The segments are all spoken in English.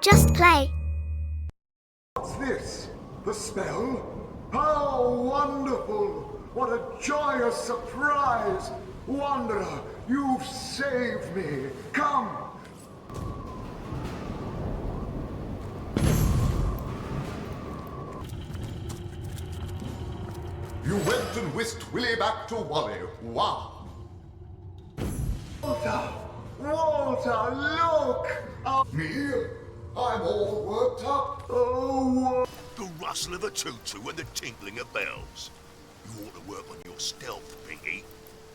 Just play. What's this? The spell? How wonderful! What a joyous surprise! Wanderer, you've saved me! Come! You went and whisked Willie back to Wally. Wow! Walter! Walter, look! Me? I'm all worked up. Oh, The rustle of a tutu and the tinkling of bells. You ought to work on your stealth, Pinky.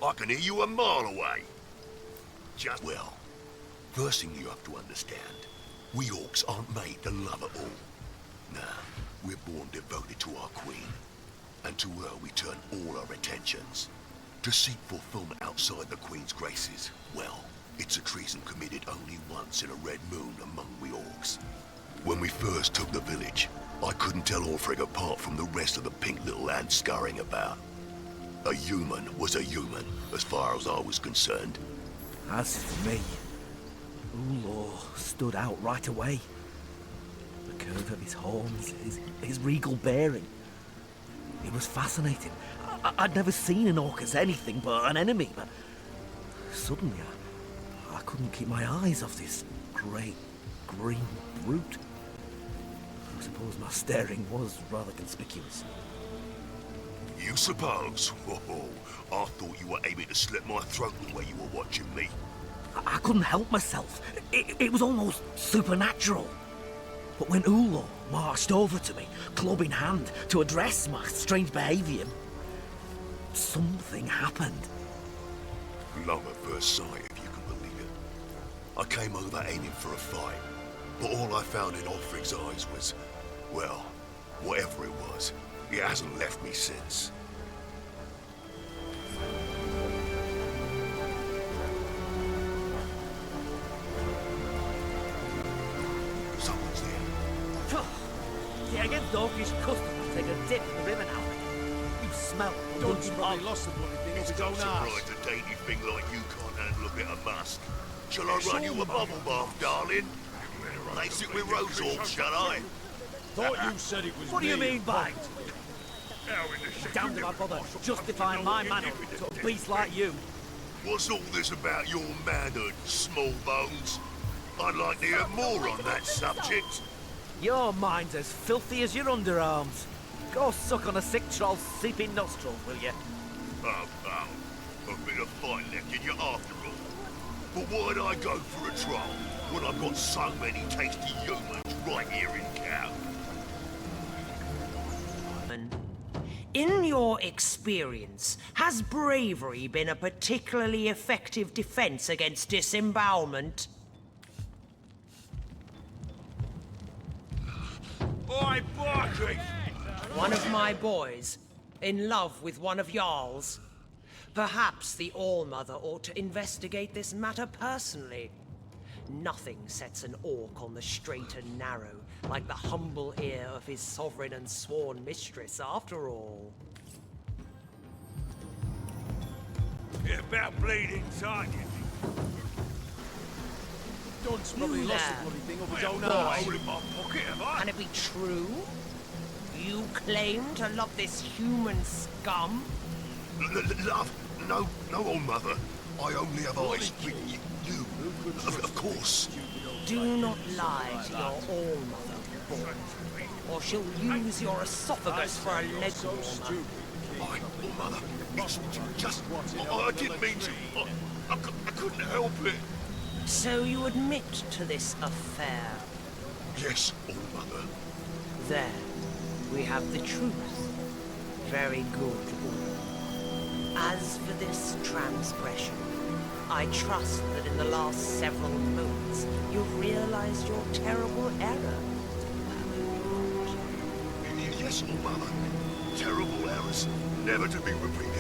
I can hear you a mile away. Well, first thing you have to understand, we orcs aren't made to love it all. Nah, we're born devoted to our queen. And to her we turn all our attentions. To seek fulfillment outside the queen's graces, well, it's a treason committed only once in a red moon among we orcs. When we first took the village, I couldn't tell Orfreg apart from the rest of the pink little ants scurrying about. A human was a human, as far as I was concerned. As for me, Ulor stood out right away. The curve of his horns, his regal bearing. It was fascinating. I'd never seen an orc as anything but an enemy, but suddenly I couldn't keep my eyes off this great green brute. I suppose my staring was rather conspicuous. You suppose? Oh, I thought you were aiming to slit my throat the way you were watching me. I couldn't help myself. It was almost supernatural. But when Ulor marched over to me, club in hand, to address my strange behaviour, something happened. Love at first sight, if you can believe it. I came over aiming for a fight, but all I found in Ulfric's eyes was, well, whatever it was, it hasn't left me since. Someone's there. Yeah, against Dorkish customers, take a dip in the river now. You smell Don's probably lost the bloody thing It's off his no own surprise arse. a dainty thing like you can't handle a bit of musk. Shall I run you a bubble bath, darling? Lace it with rose oil, shall I? Thought you said it was What do you me. mean by? Damned if I bother justifying my manner to a beast like you. What's all this about your manhood, small bones? I'd like to hear more on that subject. Your mind's as filthy as your underarms. Go suck on a sick troll's seeping nostrils, will you? Oh, a bit of fight left in you after all. But why'd I go for a troll when I've got so many tasty humans right here in camp? In your experience, has bravery been a particularly effective defense against disembowelment? Oi, Barky! One of my boys, in love with one of y'all's. Perhaps the All-Mother ought to investigate this matter personally. Nothing sets an orc on the straight and narrow like the humble ear of his sovereign and sworn mistress, after all. Yeah, about bleeding target. Don's probably You lost the there, bloody thing off his own boy. arse. Hold in my pocket, have I? Can it be true? You claim to love this human scum? Love? No, old mother. I only have eyes for you. Of course. Do not lie to your All-Mother, boy, or she'll use your esophagus for a leg warmer. Old mother, it's just... I didn't mean to. I couldn't help it. So you admit to this affair? Yes, old mother. There, we have the truth. Very good. As for this transgression, I trust that in the last several moments you've realized your terrible error. Yes, old mother. Terrible errors, never to be repeated.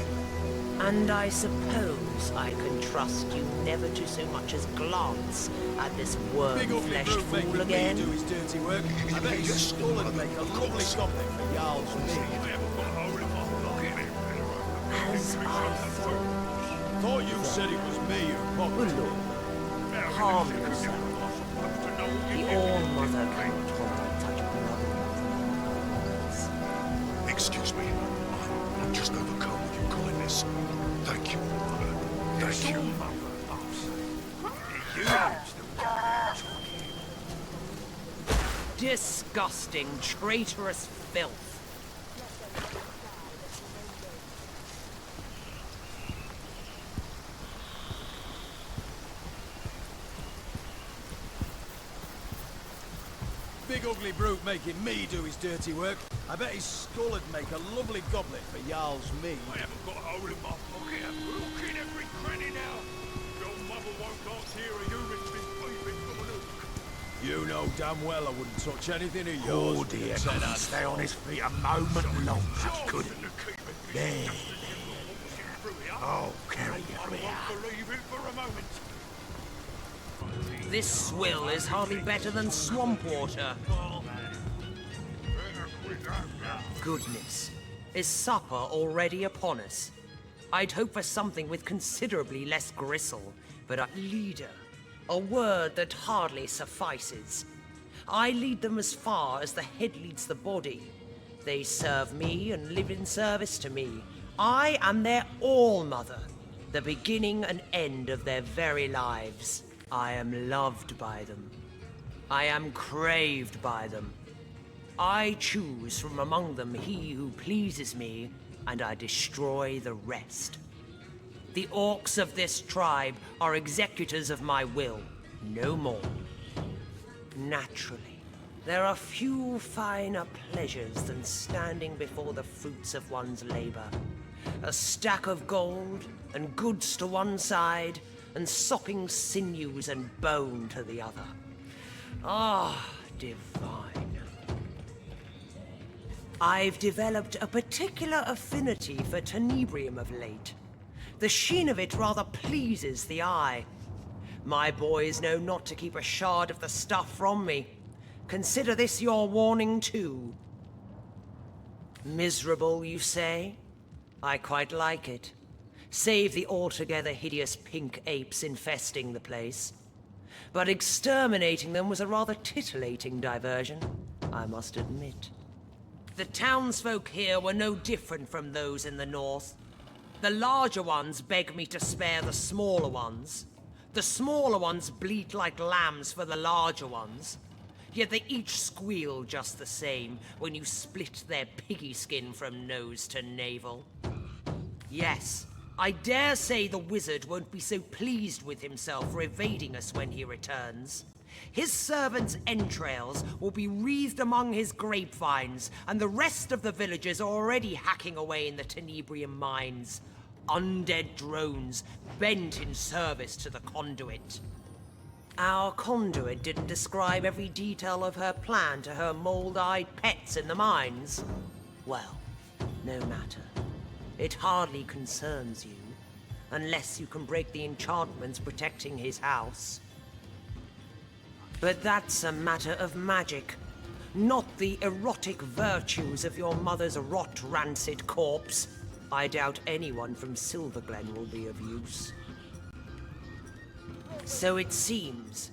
And I suppose I can trust you never to so much as glance at this Big worm-fleshed ugly brute fool making me again. do his dirty work. I bet his skull would make a lovely topic for Jarl's meal. As I thought. Thought you said it was me who popped. Calm yourself. The All-Mother cannot tolerate such blood. Excuse me. I'm just overcome with your kindness. Thank you, Mother. Thank you. Disgusting, traitorous filth. Big ugly brute making me do his dirty work. I bet his skull would make a lovely goblet for Jarl's me. I haven't got a hole in my pocket. I'm looking every cranny now. Your mother won't not hear a human's been peeping from an hook. You know damn well I wouldn't touch anything of yours. Oh dear, could he stay on his feet a moment longer, could he? There. Oh, carry your I won't believe it for a moment. This swill is hardly better than swamp water. Goodness. Is supper already upon us? I'd hope for something with considerably less gristle, but a leader. A word that hardly suffices. I lead them as far as the head leads the body. They serve me and live in service to me. I am their all-mother, the beginning and end of their very lives. I am loved by them. I am craved by them. I choose from among them he who pleases me, and I destroy the rest. The orcs of this tribe are executors of my will, no more. Naturally, there are few finer pleasures than standing before the fruits of one's labor. A stack of gold, and goods to one side, and sopping sinews and bone to the other. Ah, divine. I've developed a particular affinity for tenebrium of late. The sheen of it rather pleases the eye. My boys know not to keep a shard of the stuff from me. Consider this your warning too. Miserable, you say? I quite like it. Save the altogether hideous pink apes infesting the place. But exterminating them was a rather titillating diversion, I must admit. The townsfolk here were no different from those in the north. The larger ones beg me to spare the smaller ones. The smaller ones bleat like lambs for the larger ones. Yet they each squeal just the same when you split their piggy skin from nose to navel. Yes, I dare say the wizard won't be so pleased with himself for evading us when he returns. His servants' entrails will be wreathed among his grapevines, and the rest of the villagers are already hacking away in the tenebrium mines. Undead drones bent in service to the conduit. Our conduit didn't describe every detail of her plan to her mold-eyed pets in the mines. Well, no matter. It hardly concerns you, unless you can break the enchantments protecting his house. But that's a matter of magic, not the erotic virtues of your mother's rot-rancid corpse. I doubt anyone from Silverglen will be of use. So it seems,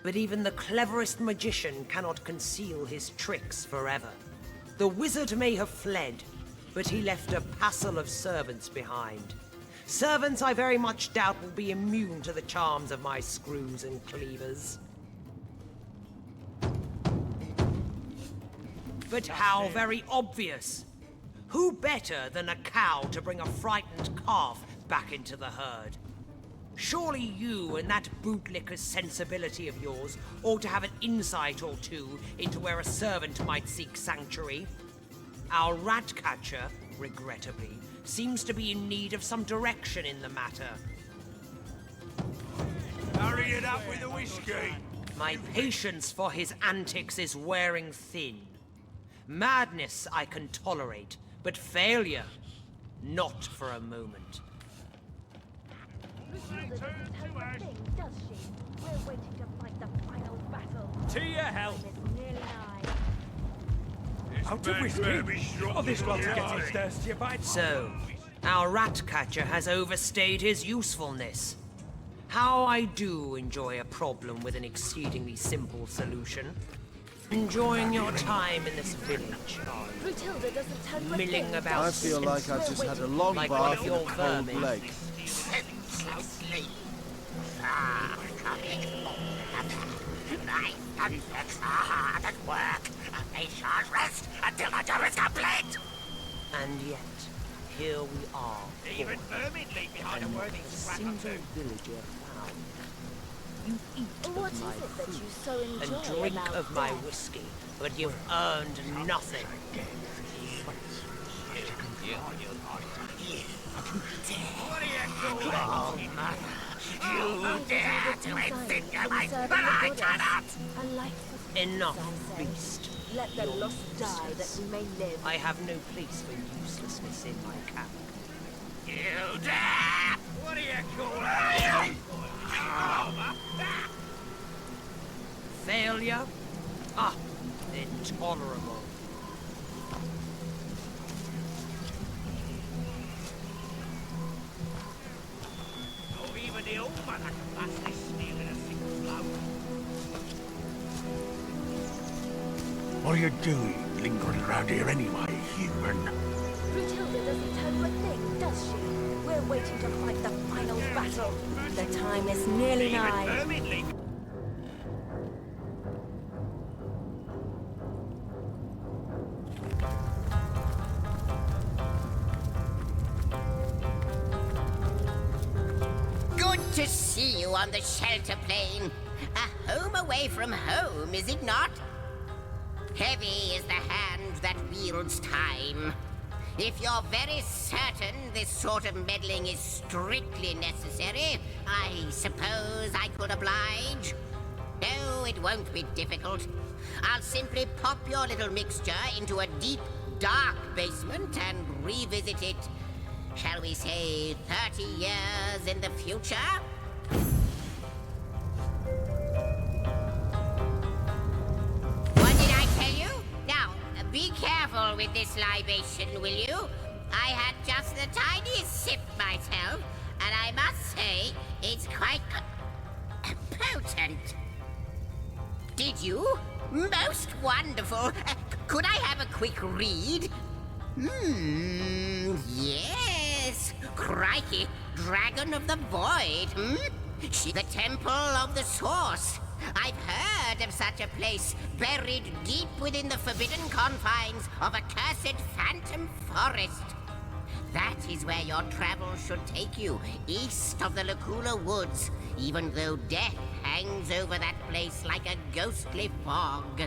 but even the cleverest magician cannot conceal his tricks forever. The wizard may have fled, but he left a passel of servants behind. Servants I very much doubt will be immune to the charms of my screws and cleavers. But how very obvious! Who better than a cow to bring a frightened calf back into the herd? Surely you and that bootlicker's sensibility of yours ought to have an insight or two into where a servant might seek sanctuary. Our rat-catcher, regrettably, seems to be in need of some direction in the matter. Hurry it up with the whiskey. My patience for his antics is wearing thin. Madness I can tolerate, but failure, not for a moment. Does she? We're waiting to fight the final battle. To your health. It's nearly nigh. Out of whiskey. Oh, this lot to get his thirsty bite. So, our rat-catcher has overstayed his usefulness. How I do enjoy a problem with an exceedingly simple solution. Enjoying your time in this village, are you? Brunhilde doesn't tell you a Milling thing. about I feel like I've just had a long Like one bath of in a your cold vermin. lake. Senselessly. Coming. My subjects are hard at work, and they shan't rest until the job is complete. And yet, here we are. Even vermin leave behind a And not worthy a scrap single of food. villager found. You eat What of is my it that food you so enjoy and drink about of my death? whiskey, but you've earned nothing. Oh, mother, you dare to insinuate, but I cannot! A life for Enough, I say. beast. Let the lost die that we may live. I have no place for uselessness in my camp. You dare! What do you call it? Failure? Ah, intolerable. Oh, even the old mother can bust this steel in a single blow. What are you doing, lingering around here anyway, human? Brunhilde doesn't tell you a thing, does she? We're waiting to fight the final battle. The time is nearly nigh. Vermin leave. Good to see you on the shelter plane. A home away from home, is it not? Heavy is the hand that wields time. If you're very certain this sort of meddling is strictly necessary, I suppose I could oblige. No, it won't be difficult. I'll simply pop your little mixture into a deep, dark basement and revisit it, shall we say, 30 years in the future? What did I tell you? Now, be careful with this libation, will you? I had just the tiniest sip myself, and I must say, it's quite potent. Did you? Most wonderful. Could I have a quick read? Yes. Crikey, Dragon of the Void, The Temple of the Source. I've heard of such a place, buried deep within the forbidden confines of a cursed phantom forest. That is where your travels should take you, east of the Lacula Woods, even though death hangs over that place like a ghostly fog.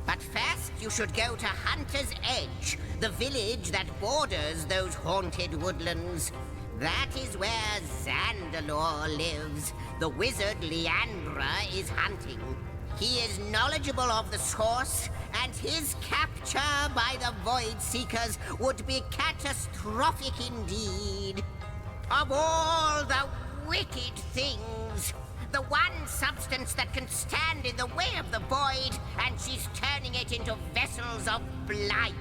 But first, you should go to Hunter's Edge, the village that borders those haunted woodlands. That is where Zandalore lives. The wizard Leandra is hunting. He is knowledgeable of the source, and his capture by the Void Seekers would be catastrophic indeed. Of all the wicked things, the one substance that can stand in the way of the Void, and she's turning it into vessels of blight.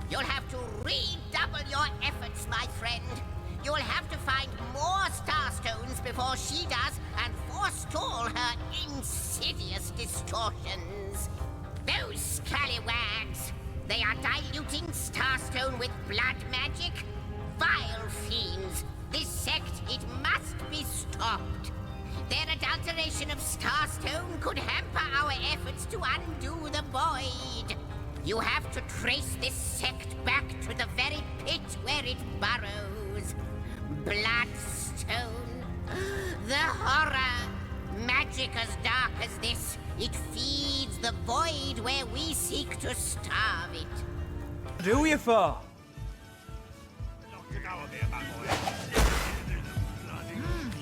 You'll have to redouble your efforts, my friend. You'll have to find more Starstones before she does and forestall her insidious distortions. Those scallywags, they are diluting Starstone with blood magic. Vile fiends. This sect, it must be stopped. Their adulteration of Starstone could hamper our efforts to undo the Void. You have to trace this sect back to the very pit where it burrows. Bloodstone. The horror. Magic as dark as this. It feeds the Void where we seek to starve it. What do you for?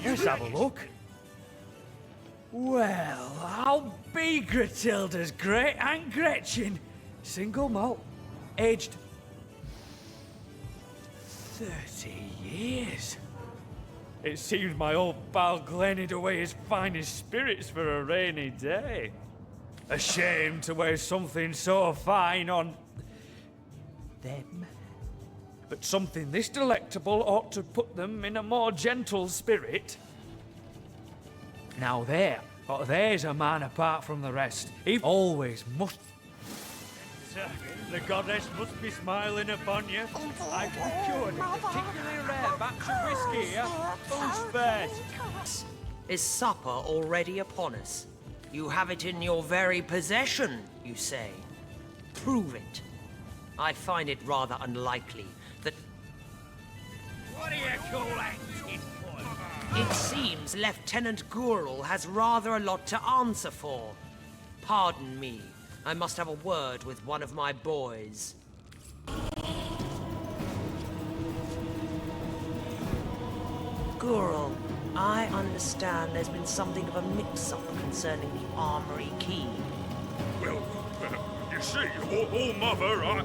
Let's have a look. Well, I'll be Gratilda's great Aunt Gretchen. Single malt, aged 30 years. It seems my old pal Glenn hid away his finest spirits for a rainy day. A shame to waste something so fine on them. But something this delectable ought to put them in a more gentle spirit. Now there's a man apart from the rest. He always must... The goddess must be smiling upon you. I've procured a particularly rare batch of whiskey here. Who's first? Is supper already upon us? You have it in your very possession, you say. Prove it. I find it rather unlikely that... What do you call that, tit boy? It seems Lieutenant Gurl has rather a lot to answer for. Pardon me. I must have a word with one of my boys. Gurl, I understand there's been something of a mix-up concerning the armory key. Well, you see, all Mother, I...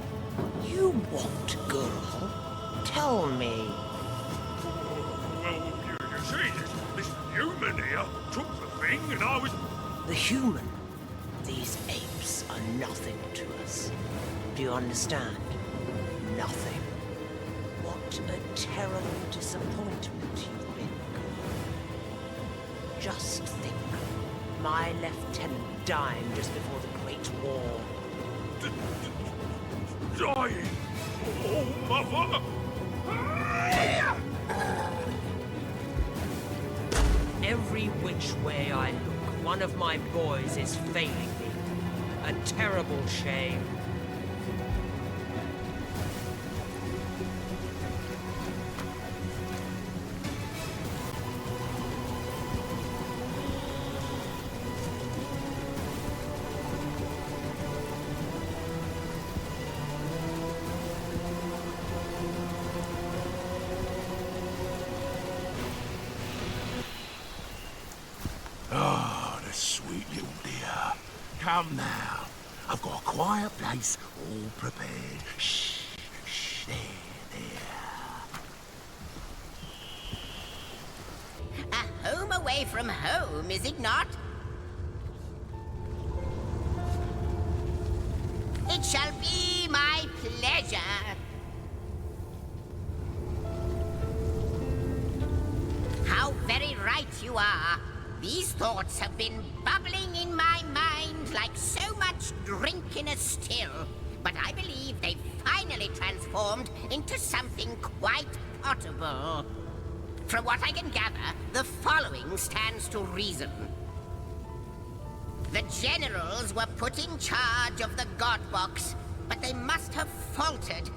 You what, Gurl? Tell me. Well, you see, this human here took the thing and I was... The human? These apes are nothing to us. Do you understand? Nothing. What a terrible disappointment you've been, Gurl. Just think. My lieutenant dying just before the Great War. Dying? Oh, Mother! Every which way I look, one of my boys is failing me. A terrible shame. Oh, the sweet little dear. Come now. I've got a quiet place all prepared. Shh, shh, there. A home away from home, is it not? It shall be my pleasure. How very right you are. These thoughts have been bubbling in my mind like so much drink in a still. But I believe they've finally transformed into something quite potable. From what I can gather, the following stands to reason. The generals were put in charge of the God Box, but they must have faltered.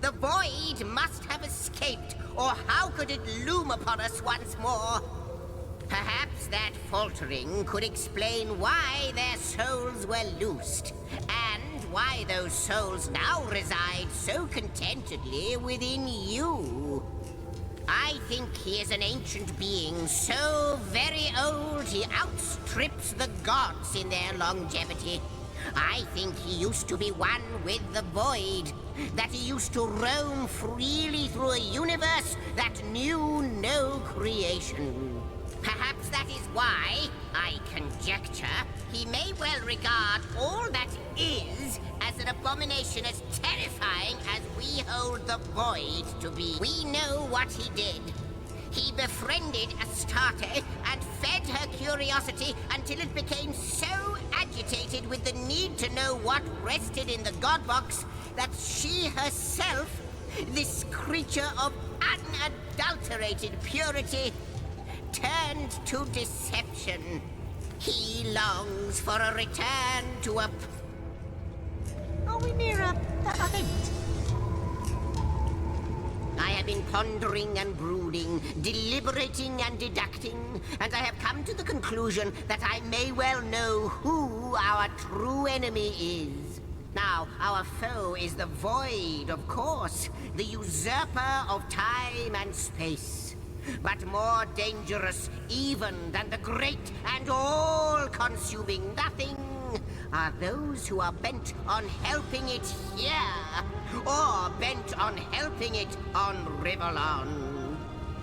The void must have escaped, or how could it loom upon us once more? Perhaps that faltering could explain why their souls were loosed, and why those souls now reside so contentedly within you. I think he is an ancient being so very old he outstrips the gods in their longevity. I think he used to be one with the void, that he used to roam freely through a universe that knew no creation. Perhaps that is why, I conjecture, he may well regard all that is as an abomination as terrifying as we hold the void to be. We know what he did. He befriended Astarte and fed her curiosity until it became so agitated with the need to know what rested in the God Box that she herself, this creature of unadulterated purity, turned to deception. He longs for a return to a... Are we near a event? I have been pondering and brooding, deliberating and deducting, and I have come to the conclusion that I may well know who our true enemy is. Now, our foe is the Void, of course, the usurper of time and space. But more dangerous even than the great and all-consuming nothing are those who are bent on helping it here, or bent on helping it on Rivellon.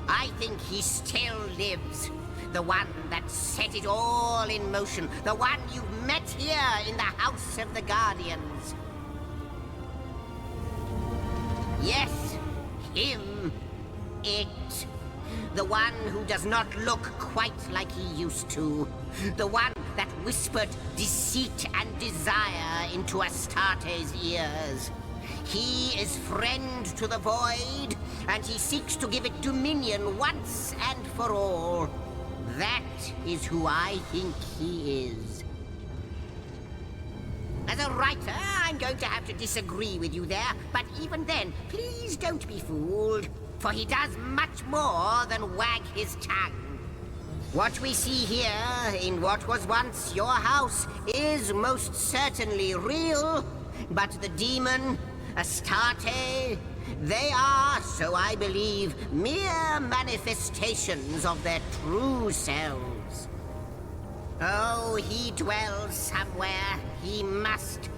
I think he still lives. The one that set it all in motion. The one you met here in the House of the Guardians. Yes, him. It. The one who does not look quite like he used to. The one that whispered deceit and desire into Astarte's ears. He is friend to the Void, and he seeks to give it dominion once and for all. That is who I think he is. As a writer, I'm going to have to disagree with you there, but even then, please don't be fooled, for he does much more than wag his tongue. What we see here, in what was once your house, is most certainly real, but the demon, Astarte, they are, so I believe, mere manifestations of their true selves. Oh, he dwells somewhere. He must.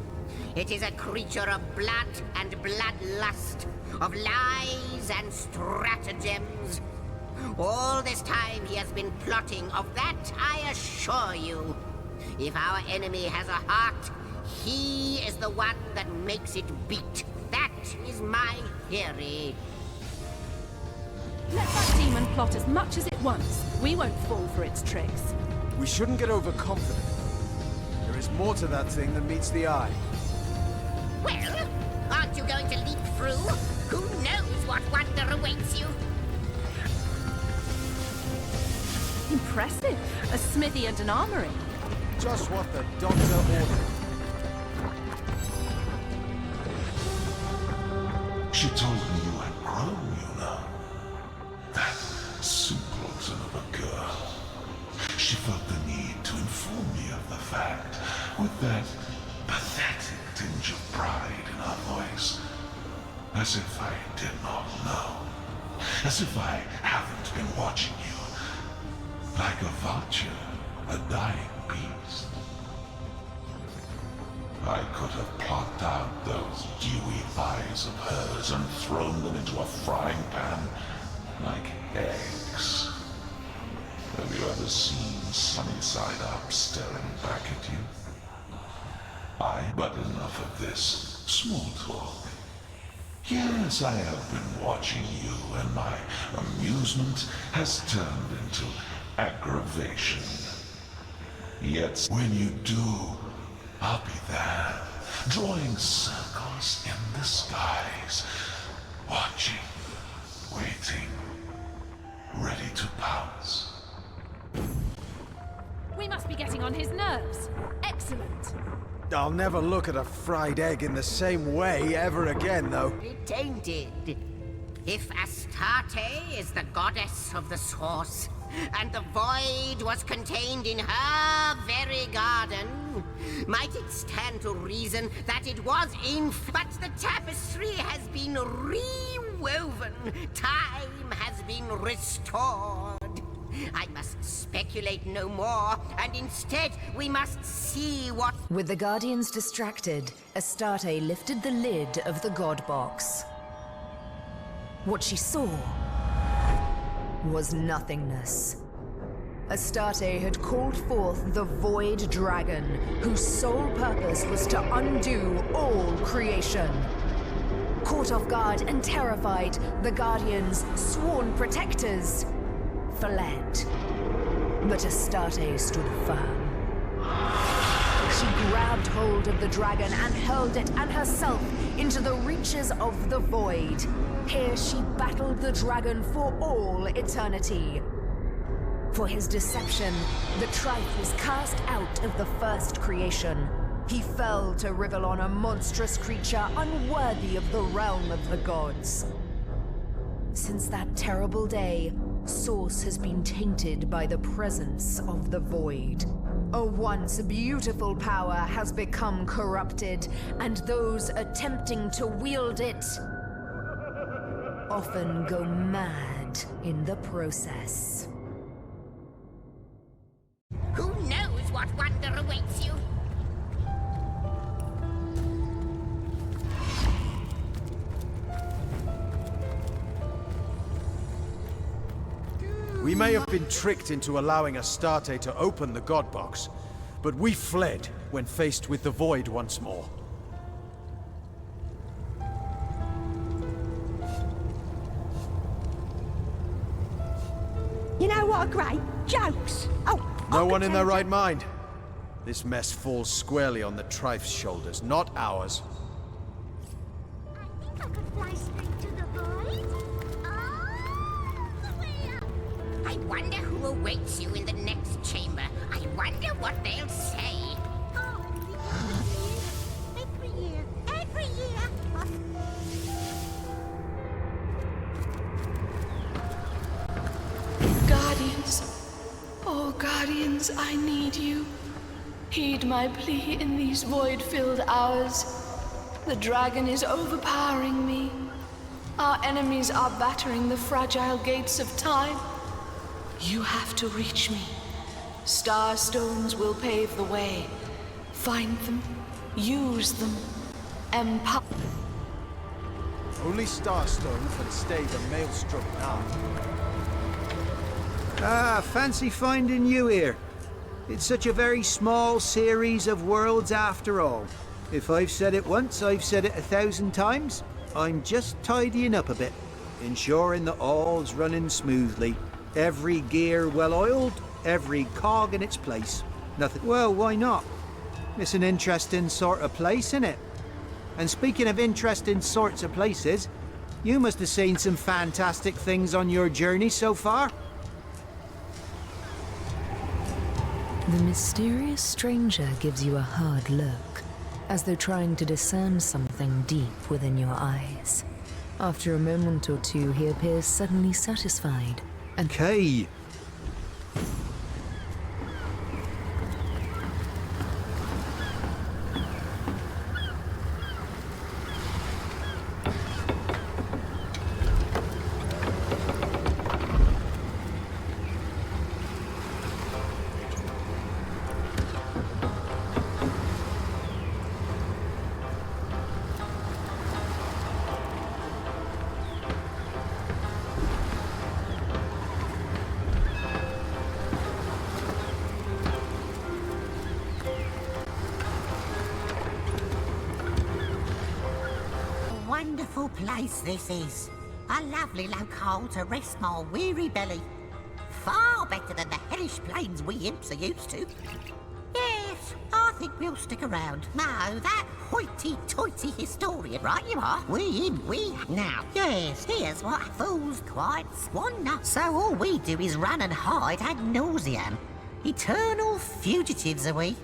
It is a creature of blood and bloodlust, of lies and stratagems. All this time he has been plotting, of that I assure you. If our enemy has a heart, he is the one that makes it beat. That is my theory. Let that demon plot as much as it wants. We won't fall for its tricks. We shouldn't get overconfident. There is more to that thing than meets the eye. Well, aren't you going to leap through? Who knows what wonder awaits you? Impressive. A smithy and an armory. Just what the doctor ordered. She told me you had grown, you know. That simpleton of a girl. She felt the need to inform me of the fact, with that pathetic tinge of pride in her voice. As if I did not know. As if I haven't been watching you. Like a vulture, a dying beast. I could have plucked out those dewy eyes of hers and thrown them into a frying pan like eggs. Have you ever seen Sunny Side Up staring back at you? But enough of this small talk. Here as I have been watching you, and my amusement has turned into aggravation. Yet when you do, I'll be there, drawing circles in the skies, watching, waiting, ready to pounce. We must be getting on his nerves. Excellent. I'll never look at a fried egg in the same way ever again, though. Tainted. If Astarte is the goddess of the source, and the void was contained in her very garden, might it stand to reason that it was but the tapestry has been rewoven, time has been restored. I must speculate no more, and instead we must see what... With the Guardians distracted, Astarte lifted the lid of the God Box. What she saw was nothingness. Astarte had called forth the Void Dragon, whose sole purpose was to undo all creation. Caught off guard and terrified, the Guardians, sworn protectors, fled. But Astarte stood firm. She grabbed hold of the dragon and hurled it and herself into the reaches of the void. Here she battled the dragon for all eternity. For his deception, the Trite was cast out of the first creation. He fell to Rivellon, a monstrous creature unworthy of the realm of the gods. Since that terrible day, Source has been tainted by the presence of the Void. A once beautiful power has become corrupted, and those attempting to wield it often go mad in the process. Who knows what wonder awaits you? We may have been tricked into allowing Astarte to open the God Box, but we fled when faced with the Void once more. are great jokes. Oh, No one in their right mind. This mess falls squarely on the Trife's shoulders, not ours. I think I could fly straight to the void. All the way up. I wonder who awaits you in the next chamber. I wonder what they'll say. Oh, every year. Every year. Guardians. Oh, Guardians, I need you. Heed my plea in these void-filled hours. The dragon is overpowering me. Our enemies are battering the fragile gates of time. You have to reach me. Star stones will pave the way. Find them, use them, empower. Only Starstone can stay the maelstrom now. Ah, fancy finding you here. It's such a very small series of worlds after all. If I've said it once, I've said it 1,000 times. I'm just tidying up a bit, ensuring that all's running smoothly. Every gear well-oiled, every cog in its place. Nothing. Well, why not? It's an interesting sort of place, isn't it? And speaking of interesting sorts of places, you must have seen some fantastic things on your journey so far. The mysterious stranger gives you a hard look, as though trying to discern something deep within your eyes. After a moment or two, he appears suddenly satisfied. Okay. Wonderful place this is. A lovely locale to rest my weary belly. Far better than the hellish plains we imps are used to. Yes, I think we'll stick around. No, that hoity-toity historian, right you are. We in, we. Now, yes, here's what fools quite squander. So all we do is run and hide ad nauseam. Eternal fugitives are we.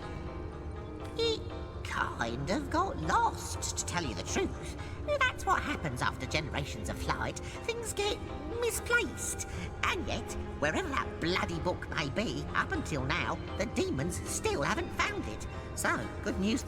It kind of got lost, to tell you the truth. That's what happens after generations of flight. Things get misplaced. And yet, wherever that bloody book may be, up until now, the demons still haven't found it. So, good news.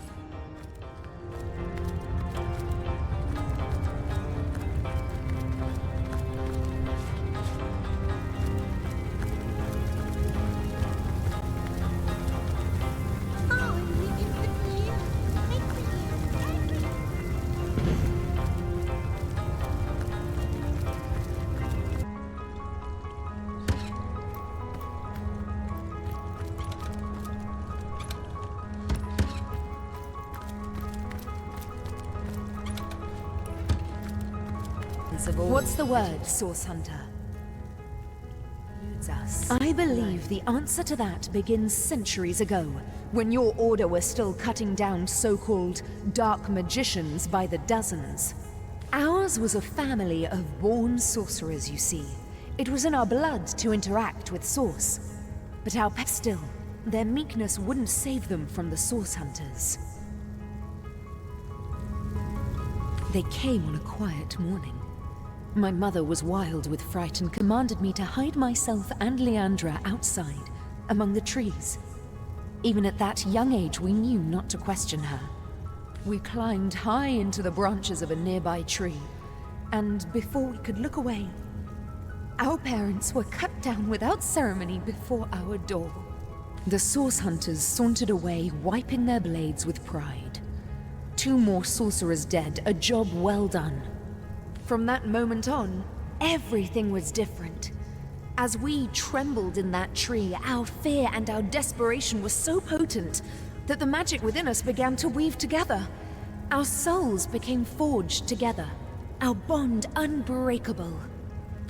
What's the word, Source Hunter? I believe the answer to that begins centuries ago, when your order was still cutting down so-called dark magicians by the dozens. Ours was a family of born sorcerers, you see. It was in our blood to interact with Source. But our pets still, their meekness wouldn't save them from the Source Hunters. They came on a quiet morning. My mother was wild with fright and commanded me to hide myself and Leandra outside, among the trees. Even at that young age, we knew not to question her. We climbed high into the branches of a nearby tree, and before we could look away, our parents were cut down without ceremony before our door. The Source Hunters sauntered away, wiping their blades with pride. 2 more sorcerers dead, a job well done. From that moment on, everything was different. As we trembled in that tree, our fear and our desperation were so potent that the magic within us began to weave together. Our souls became forged together, our bond unbreakable.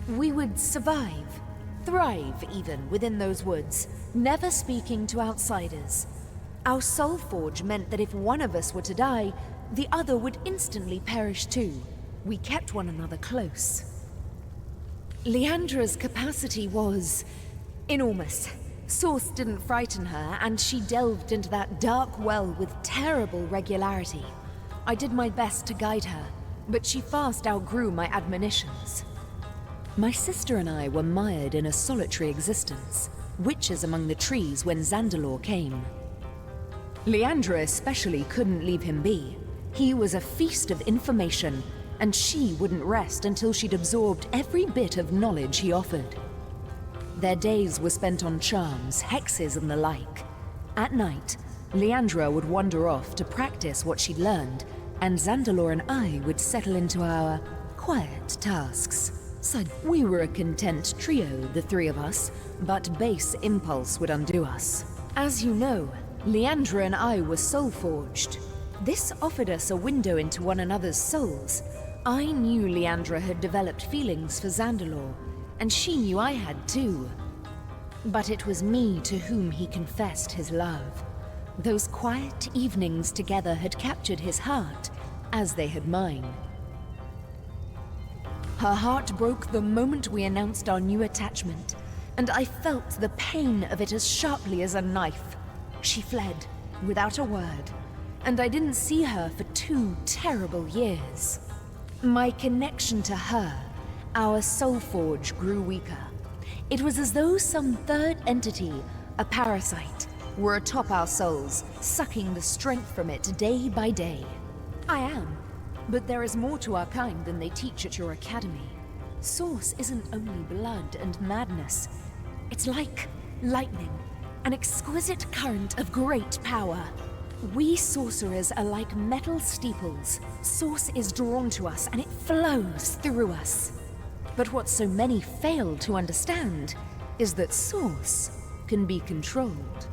We would survive, thrive even within those woods, never speaking to outsiders. Our soul forge meant that if one of us were to die, the other would instantly perish too. We kept one another close. Leandra's capacity was enormous. Source didn't frighten her, and she delved into that dark well with terrible regularity. I did my best to guide her, but she fast outgrew my admonitions. My sister and I were mired in a solitary existence, witches among the trees when Zandalor came. Leandra especially couldn't leave him be. He was a feast of information, and she wouldn't rest until she'd absorbed every bit of knowledge he offered. Their days were spent on charms, hexes, and the like. At night, Leandra would wander off to practice what she'd learned, and Zandalor and I would settle into our quiet tasks. So we were a content trio, the three of us, but base impulse would undo us. As you know, Leandra and I were soul-forged. This offered us a window into one another's souls. I knew Leandra had developed feelings for Zandalor, and she knew I had too. But it was me to whom he confessed his love. Those quiet evenings together had captured his heart, as they had mine. Her heart broke the moment we announced our new attachment, and I felt the pain of it as sharply as a knife. She fled, without a word, and I didn't see her for 2 terrible years. My connection to her, our soul forge, grew weaker. It was as though some third entity, a parasite, were atop our souls, sucking the strength from it day by day. I am, but there is more to our kind than they teach at your academy. Source isn't only blood and madness. It's like lightning, an exquisite current of great power. We sorcerers are like metal steeples. Source is drawn to us and it flows through us. But what so many fail to understand is that Source can be controlled.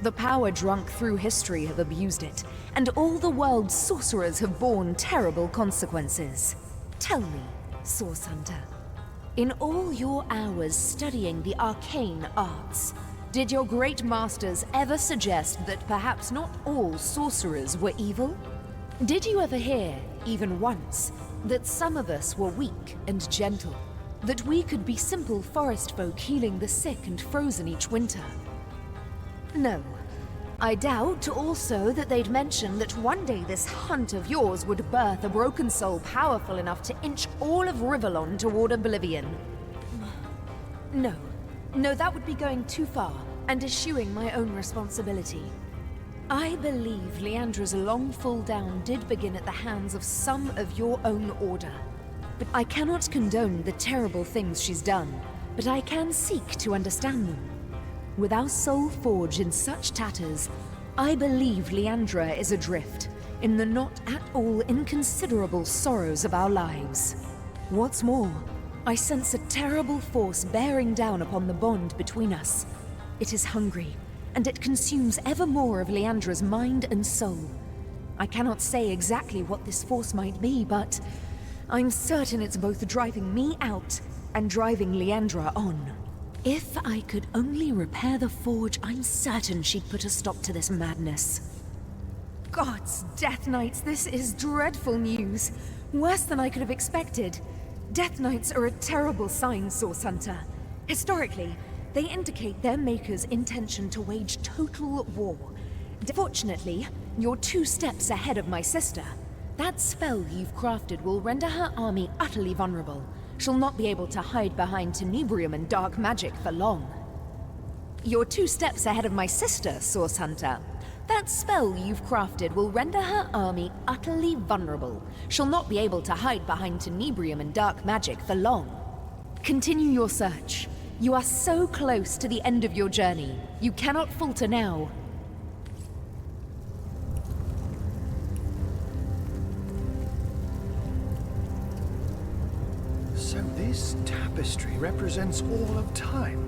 The power-drunk through history have abused it, and all the world's sorcerers have borne terrible consequences. Tell me, Source Hunter, in all your hours studying the arcane arts, did your great masters ever suggest that perhaps not all sorcerers were evil? Did you ever hear, even once, that some of us were weak and gentle? That we could be simple forest folk healing the sick and frozen each winter? No. I doubt also that they'd mention that one day this hunt of yours would birth a broken soul powerful enough to inch all of Rivellon toward oblivion. No. No, that would be going too far, and eschewing my own responsibility. I believe Leandra's long fall down did begin at the hands of some of your own order. But I cannot condone the terrible things she's done, but I can seek to understand them. With our soul forge in such tatters, I believe Leandra is adrift in the not at all inconsiderable sorrows of our lives. What's more, I sense a terrible force bearing down upon the bond between us. It is hungry, and it consumes ever more of Leandra's mind and soul. I cannot say exactly what this force might be, but I'm certain it's both driving me out and driving Leandra on. If I could only repair the forge, I'm certain she'd put a stop to this madness. Gods, Death Knights, this is dreadful news. Worse than I could have expected. Death Knights are a terrible sign, Source Hunter. Historically, they indicate their maker's intention to wage total war. Fortunately, you're 2 steps ahead of my sister. That spell you've crafted will render her army utterly vulnerable. She'll not be able to hide behind tenebrium and dark magic for long. You're 2 steps ahead of my sister, Source Hunter. That spell you've crafted will render her army utterly vulnerable. She'll not be able to hide behind tenebrium and dark magic for long. Continue your search. You are so close to the end of your journey. You cannot falter now. So this tapestry represents all of time.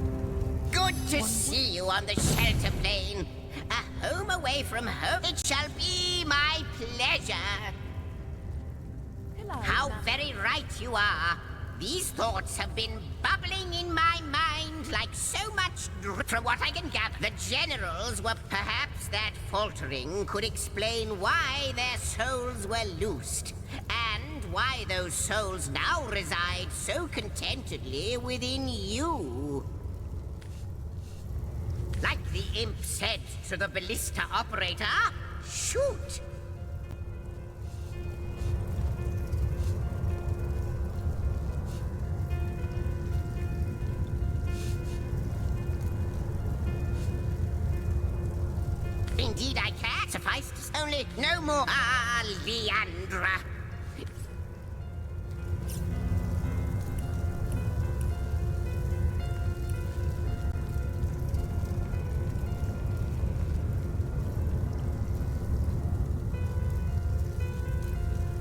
Good to see you on the shelter plane. A home away from home. It shall be my pleasure. How very right you are. These thoughts have been bubbling in my mind like so much from what I can gather. The generals were perhaps that faltering could explain why their souls were loosed, and why those souls now reside so contentedly within you. Like the imp said to the ballista operator, shoot! Indeed I can. Suffice to say, only no more. Ah, Leandra.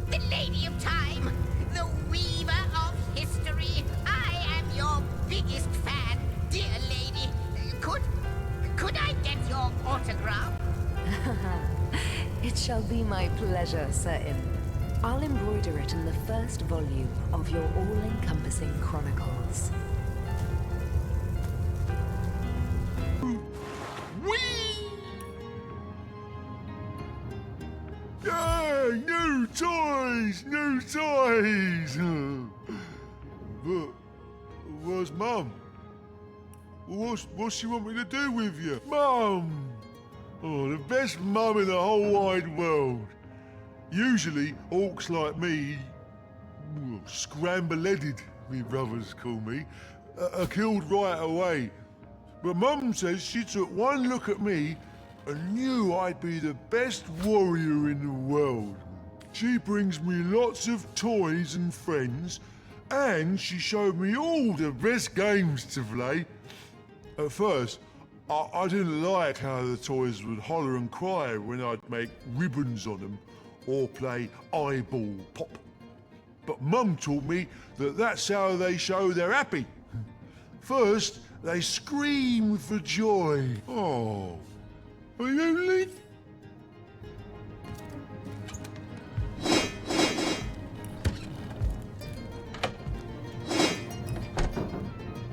The Lady of Time, the Weaver of History. I am your biggest fan, dear lady. Could I get your autograph? It shall be my pleasure, Sir Imp. I'll embroider it in the first volume of your all-encompassing chronicles. Yeah, new toys! New toys! But where's Mum? What's she want me to do with you? Mum! Oh, the best mum in the whole wide world. Usually, orcs like me, well, scramble-headed, me brothers call me, are killed right away. But Mum says she took one look at me and knew I'd be the best warrior in the world. She brings me lots of toys and friends, and she showed me all the best games to play. At first, I didn't like how the toys would holler and cry when I'd make ribbons on them or play eyeball pop. But Mum taught me that that's how they show they're happy. First, they scream for joy. Oh, are you Lee?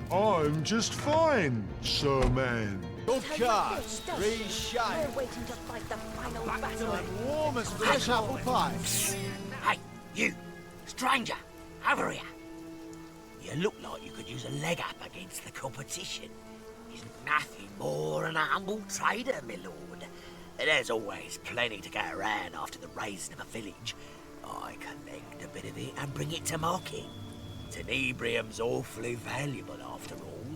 I'm just fine, Sir Man. Good cards, 3 shy. We're waiting to fight the final battle. Warm as fresh apple pie. Hey, you, stranger, over here. You look like you could use a leg up against the competition. Isn't nothing more than a humble trader, my lord. There's always plenty to go around after the raising of a village. I collect a bit of it and bring it to market. Tenebrium's awfully valuable after all.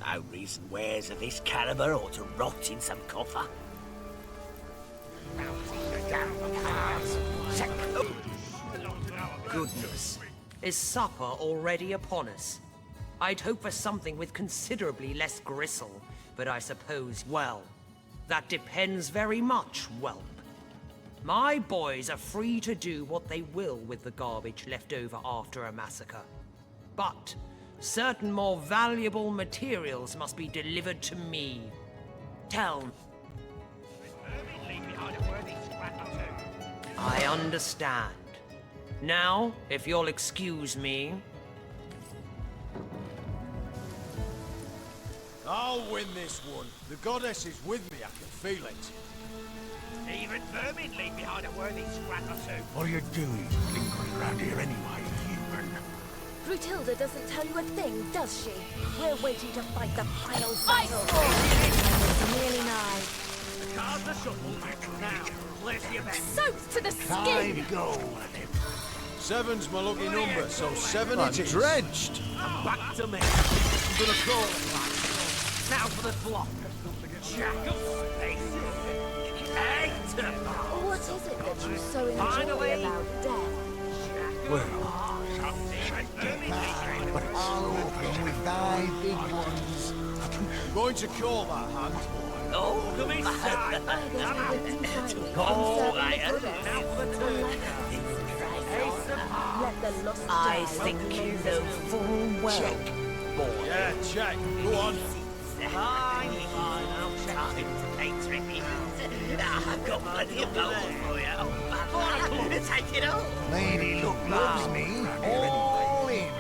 No reason wares of this caliber ought to rot in some coffer. Goodness. Is supper already upon us? I'd hope for something with considerably less gristle, but I suppose, well, that depends very much, whelp. My boys are free to do what they will with the garbage left over after a massacre. But certain more valuable materials must be delivered to me. Tell me. I understand. Now, if you'll excuse me. I'll win this one. The goddess is with me, I can feel it. Even vermin leave behind a worthy scrap or two. What are you doing lingering around here anyway, human? Brutilda doesn't tell you a thing, does she? We're waiting to fight the final battle. It's nearly nigh. The cards are shuffled. Now, place your bet. Soaked to the skin! Go. 7's my lucky number, so 7 it is. Drenched. And back to me. I'm gonna call it back. Now for the flop. Jack of Spades. What is it that you so enjoy about death? I'll open with thy big ones. I'm going to call that hand. Oh, come inside. I think you know full well, boy. Yeah, check. Go on. Fine, I'll check him to pay tribute. I've got plenty of gold for you. Oh, man, take it all. Lady Luck loves me. All in.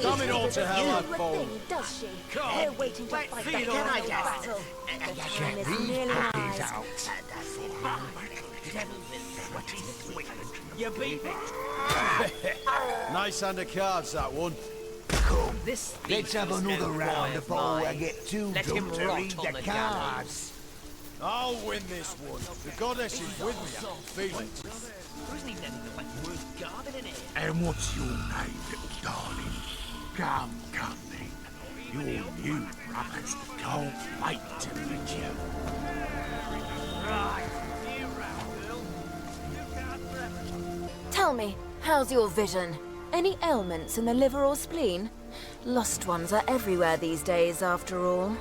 Coming all to hell, do I a fold. thing, does she? Come We're on, waiting to let's fight the feel final alright, battle. The time is nearly nigh. You beat me. Nice hand of cards, that one. Come, Let's have another round before I get too drunk to read the cards. I'll win this one. The goddess is with me, I can feel it. There isn't even anything like worth guarding in here. And what's your name, little darling? Come then. Your new brothers can't wait to meet you. Right. Tell me, how's your vision? Any ailments in the liver or spleen? Lost ones are everywhere these days, after all.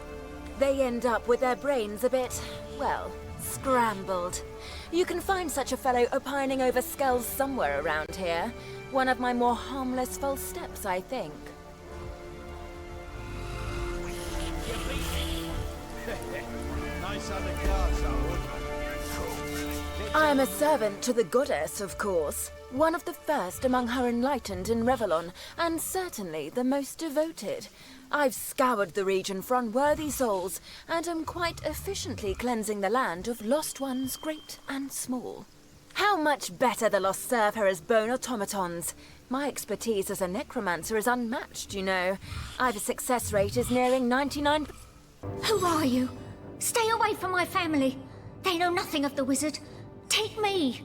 They end up with their brains a bit, well, scrambled. You can find such a fellow opining over skulls somewhere around here. One of my more harmless false steps, I think. Nice hand of cards, that one. I am a servant to the goddess, of course. One of the first among her enlightened in Revelon, and certainly the most devoted. I've scoured the region for unworthy souls, and am quite efficiently cleansing the land of lost ones great and small. How much better the lost serve her as bone automatons. My expertise as a necromancer is unmatched, you know. I've a success rate is nearing 99%. Who are you? Stay away from my family. They know nothing of the wizard. Take me.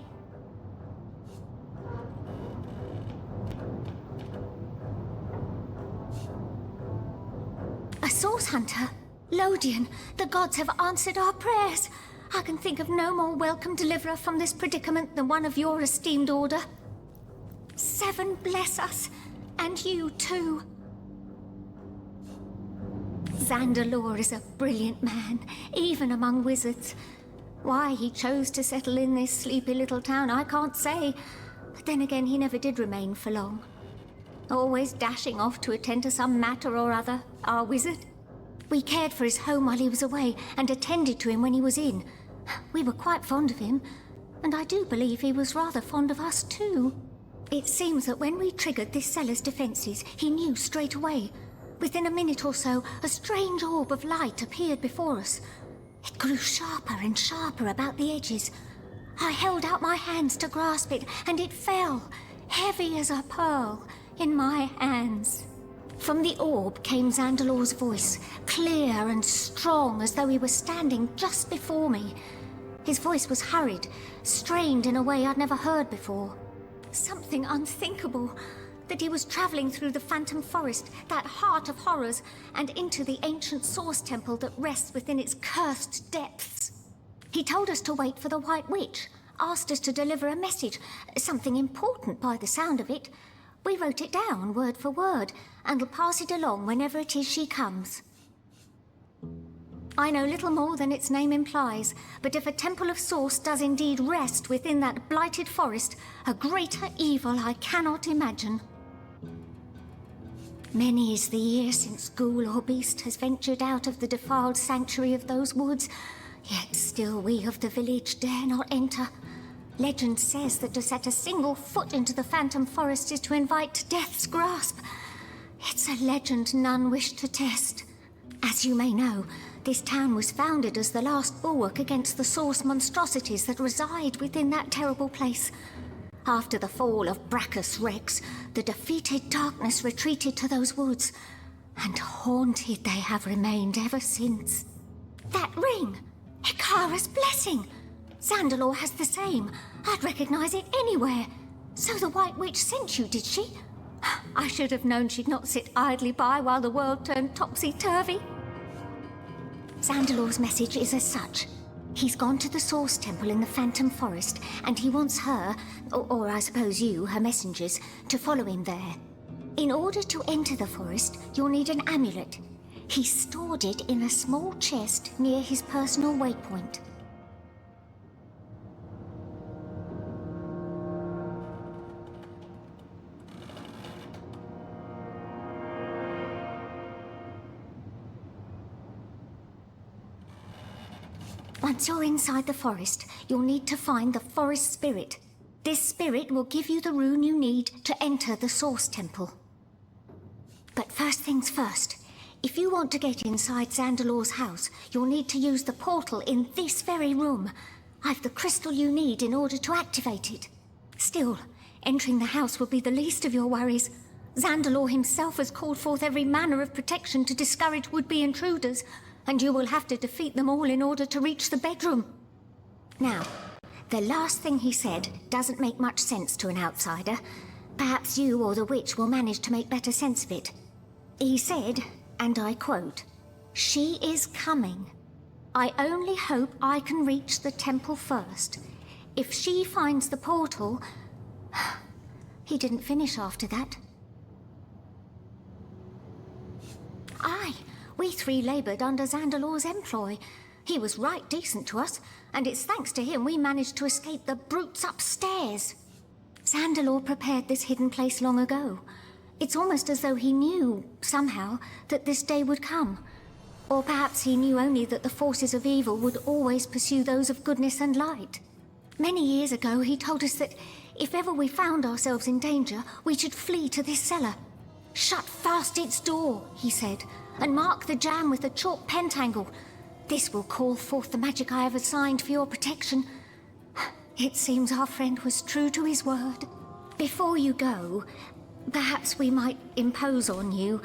A source hunter? Lodian, the gods have answered our prayers. I can think of no more welcome deliverer from this predicament than one of your esteemed order. Seven bless us, and you too. Zandalor is a brilliant man, even among wizards. Why he chose to settle in this sleepy little town, I can't say. But then again, he never did remain for long. Always dashing off to attend to some matter or other, our wizard. We cared for his home while he was away, and attended to him when he was in. We were quite fond of him, and I do believe he was rather fond of us too. It seems that when we triggered this cellar's defenses, he knew straight away. Within a minute or so, a strange orb of light appeared before us. It grew sharper and sharper about the edges. I held out my hands to grasp it, and it fell, heavy as a pearl, in my hands. From the orb came Zandalor's voice, clear and strong, as though he were standing just before me. His voice was hurried, strained in a way I'd never heard before. Something unthinkable. That he was traveling through the Phantom Forest, that heart of horrors, and into the ancient Source Temple that rests within its cursed depths. He told us to wait for the White Witch, asked us to deliver a message, something important by the sound of it. We wrote it down, word for word, and will pass it along whenever it is she comes. I know little more than its name implies, but if a Temple of Source does indeed rest within that blighted forest, a greater evil I cannot imagine. Many is the year since ghoul or beast has ventured out of the defiled sanctuary of those woods, yet still we of the village dare not enter. Legend says that to set a single foot into the Phantom Forest is to invite death's grasp. It's a legend none wish to test. As you may know, this town was founded as the last bulwark against the source monstrosities that reside within that terrible place. After the fall of Brachus Rex, the defeated darkness retreated to those woods, and haunted they have remained ever since. That ring! Hikara's blessing! Zandalor has the same. I'd recognize it anywhere. So the White Witch sent you, did she? I should have known she'd not sit idly by while the world turned topsy-turvy. Zandalor's message is as such. He's gone to the Source Temple in the Phantom Forest, and he wants her, or I suppose you, her messengers, to follow him there. In order to enter the forest, you'll need an amulet. He stored it in a small chest near his personal waypoint. Once you're inside the forest, you'll need to find the Forest Spirit. This spirit will give you the rune you need to enter the Source Temple. First things first. If you want to get inside Zandalor's house, you'll need to use the portal in this very room. I've the crystal you need in order to activate it. Still, entering the house will be the least of your worries. Zandalor himself has called forth every manner of protection to discourage would-be intruders, and you will have to defeat them all in order to reach the bedroom. Now, the last thing he said doesn't make much sense to an outsider. Perhaps you or the witch will manage to make better sense of it. He said, and I quote, "She is coming. I only hope I can reach the temple first. If she finds the portal..." He didn't finish after that. Aye, we three laboured under Zandalor's employ. He was right decent to us, and it's thanks to him we managed to escape the brutes upstairs. Zandalor prepared this hidden place long ago. It's almost as though he knew, somehow, that this day would come. Or perhaps he knew only that the forces of evil would always pursue those of goodness and light. Many years ago, he told us that if ever we found ourselves in danger, we should flee to this cellar. "Shut fast its door," he said, "and mark the jam with a chalk pentangle. This will call forth the magic I have assigned for your protection." It seems our friend was true to his word. Before you go, perhaps we might impose on you,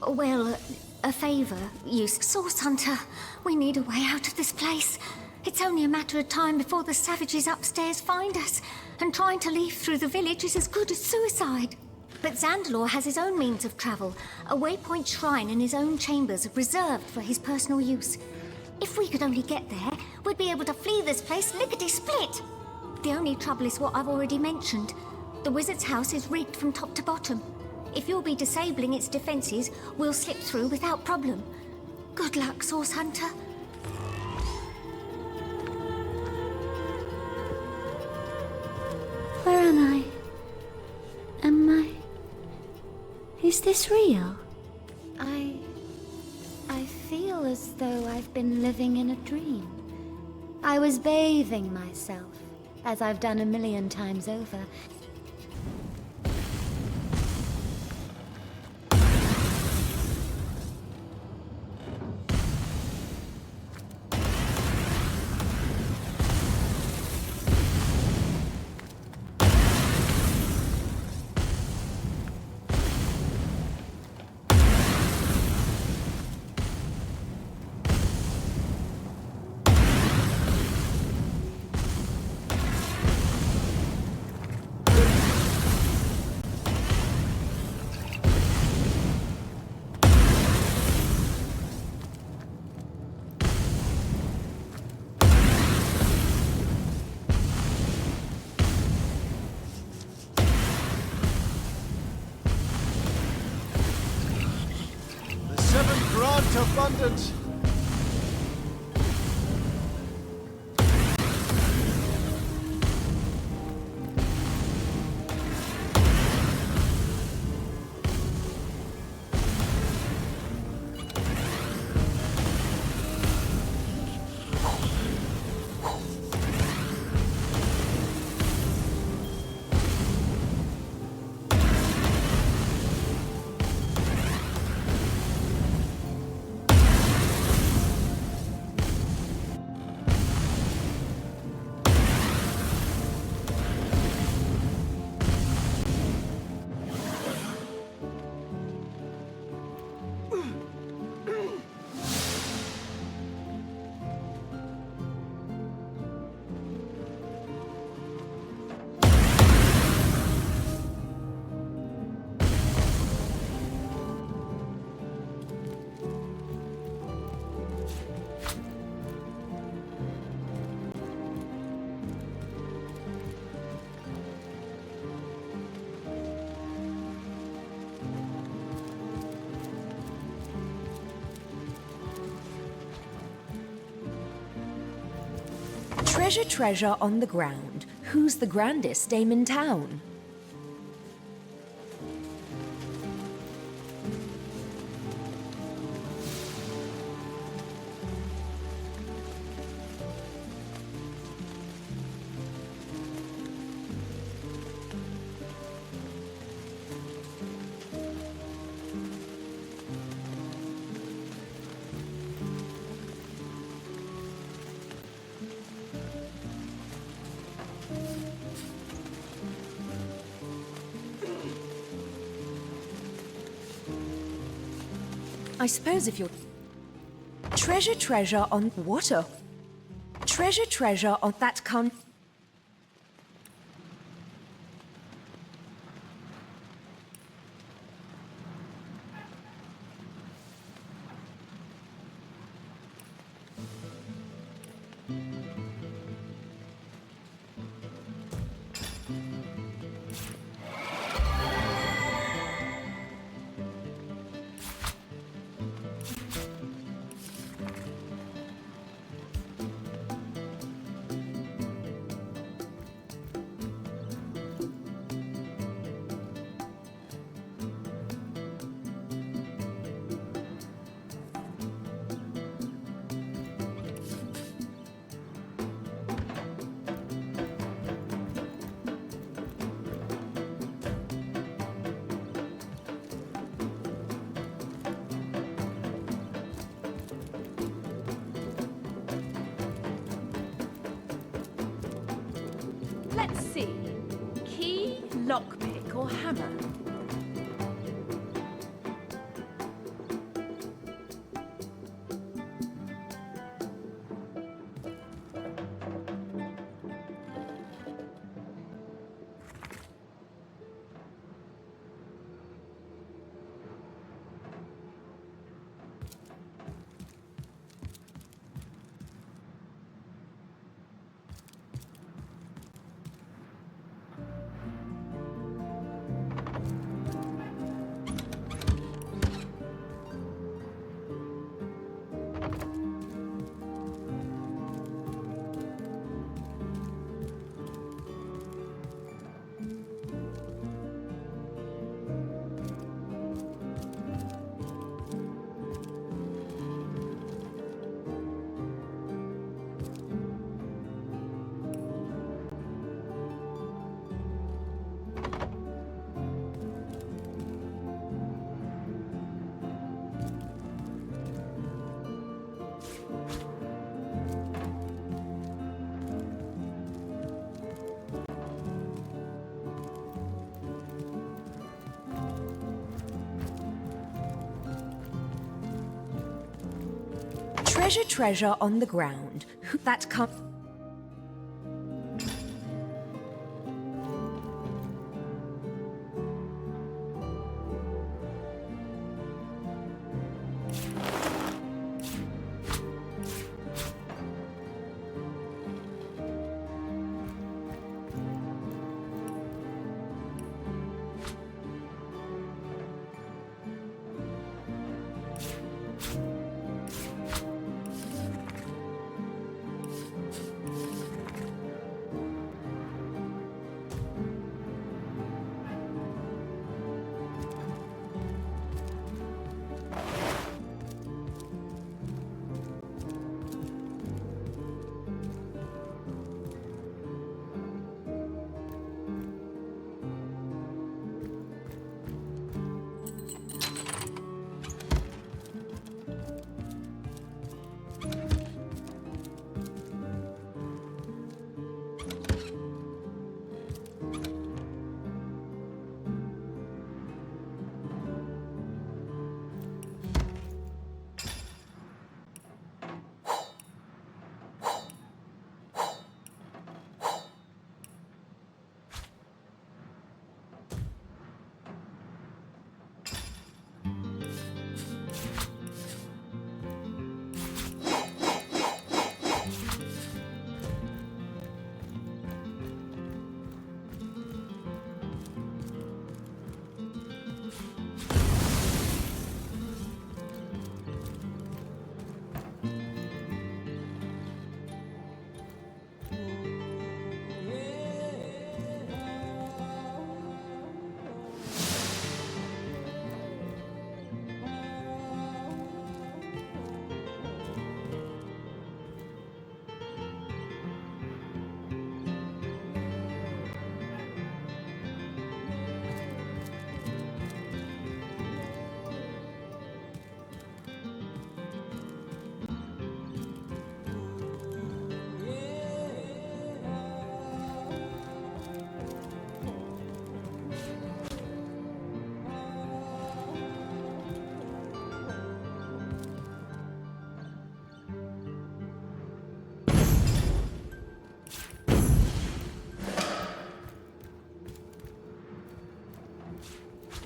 well, a favour, you Source Hunter. We need a way out of this place. It's only a matter of time before the savages upstairs find us, and trying to leave through the village is as good as suicide. But Zandalor has his own means of travel, a waypoint shrine in his own chambers reserved for his personal use. If we could only get there, we'd be able to flee this place lickety-split. The only trouble is what I've already mentioned. The wizard's house is rigged from top to bottom. If you'll be disabling its defences, we'll slip through without problem. Good luck, Source Hunter. Where am I? Is this real? I feel as though I've been living in a dream. I was bathing myself, as I've done a million times over. Abundant. Treasure, treasure on the ground. Who's the grandest dame in town? I suppose if you're... Treasure on water. Treasure on that con... Let's see. Key, lockpick, or hammer? Treasure on the ground. That can't...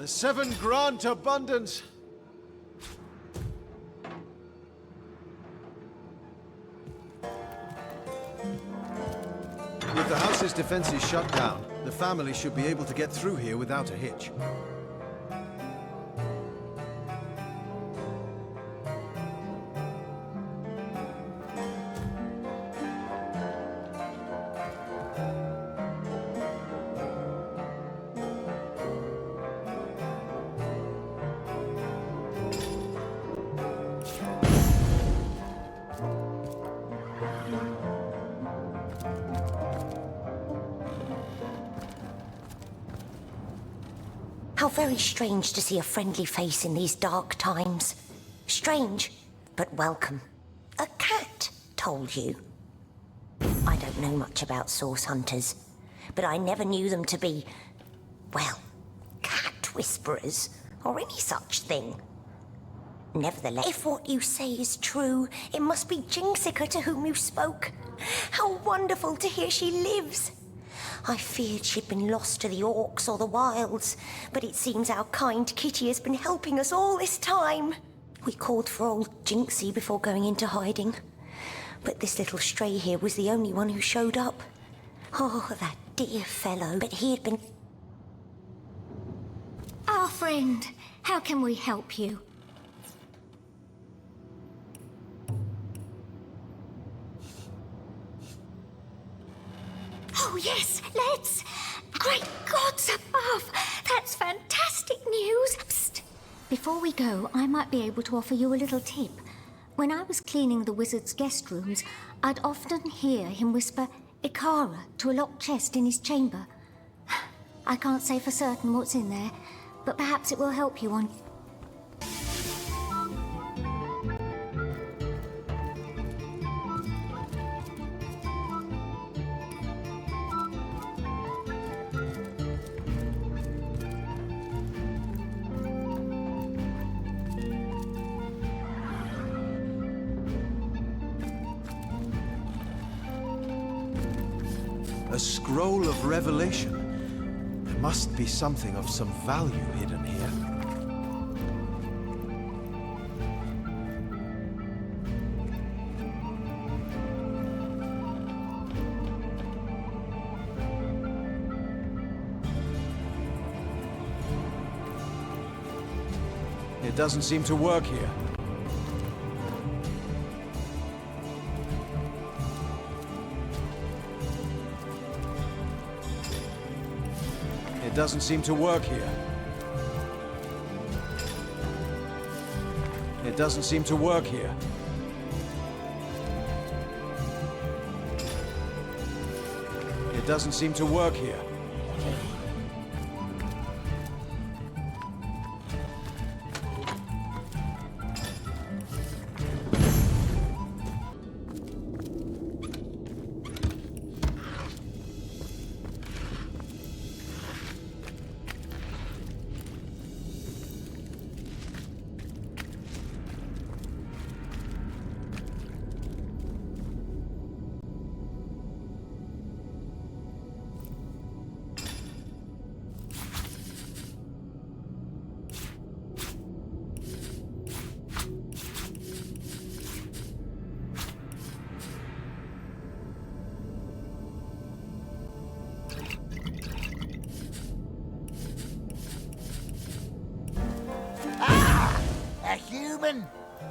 The seven grant abundance. With the house's defenses shut down, the family should be able to get through here without a hitch. How very strange to see a friendly face in these dark times. Strange, but welcome. A cat told you. I don't know much about source hunters, but I never knew them to be, well, cat whisperers, or any such thing. Nevertheless, if what you say is true, it must be Jinxica to whom you spoke. How wonderful to hear she lives! I feared she'd been lost to the orcs or the wilds, but it seems our kind Kitty has been helping us all this time. We called for old Jinxie before going into hiding, but this little stray here was the only one who showed up. Oh, that dear fellow, but he had been... Our friend, how can we help you? Oh yes, let's! Great gods above! That's fantastic news! Psst. Before we go, I might be able to offer you a little tip. When I was cleaning the wizard's guest rooms, I'd often hear him whisper Ikara to a locked chest in his chamber. I can't say for certain what's in there, but perhaps it will help you on... A scroll of revelation. There must be something of some value hidden here. It doesn't seem to work here. It doesn't seem to work here. It doesn't seem to work here. It doesn't seem to work here.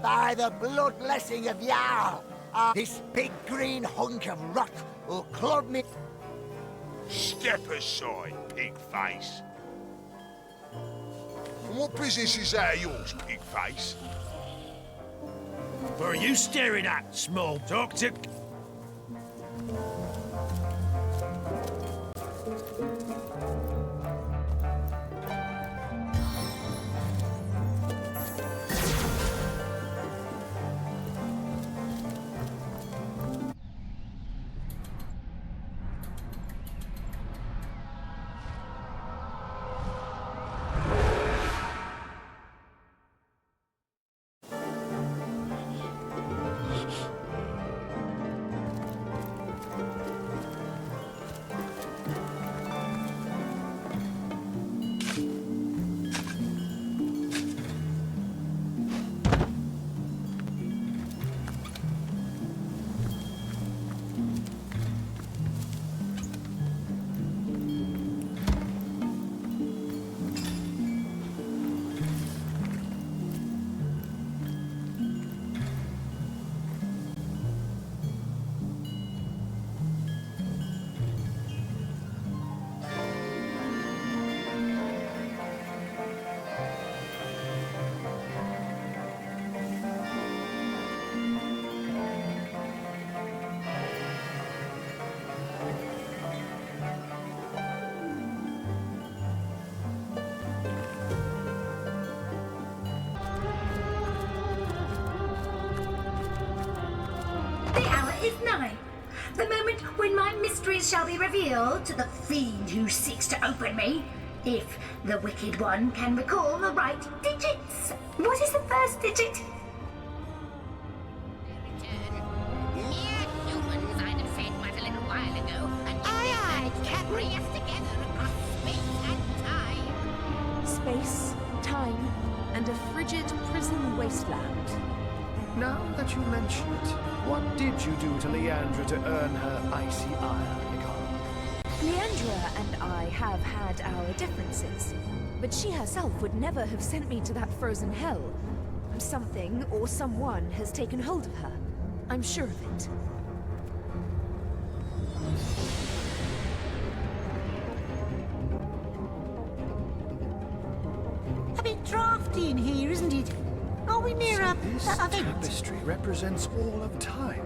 By the blood blessing of Jarl, this big green hunk of rot will clod me. Step aside, pig face. And what business is that of yours, pig face? What are you staring at, small talk to... nigh. The moment when my mysteries shall be revealed to the fiend who seeks to open me, if the Wicked One can recall the right digits. What is the first digit? Mere humans, I'd have said but a little while ago, and carry us together across space and time. Space, time, and a frigid prison wasteland. Now that you mention it, what did you do to Leandra to earn her icy ire, Nicole? Leandra and I have had our differences, but she herself would never have sent me to that frozen hell. Something or someone has taken hold of her. I'm sure of it. A bit drafty in here, isn't it? Are we near a This tapestry represents all of time.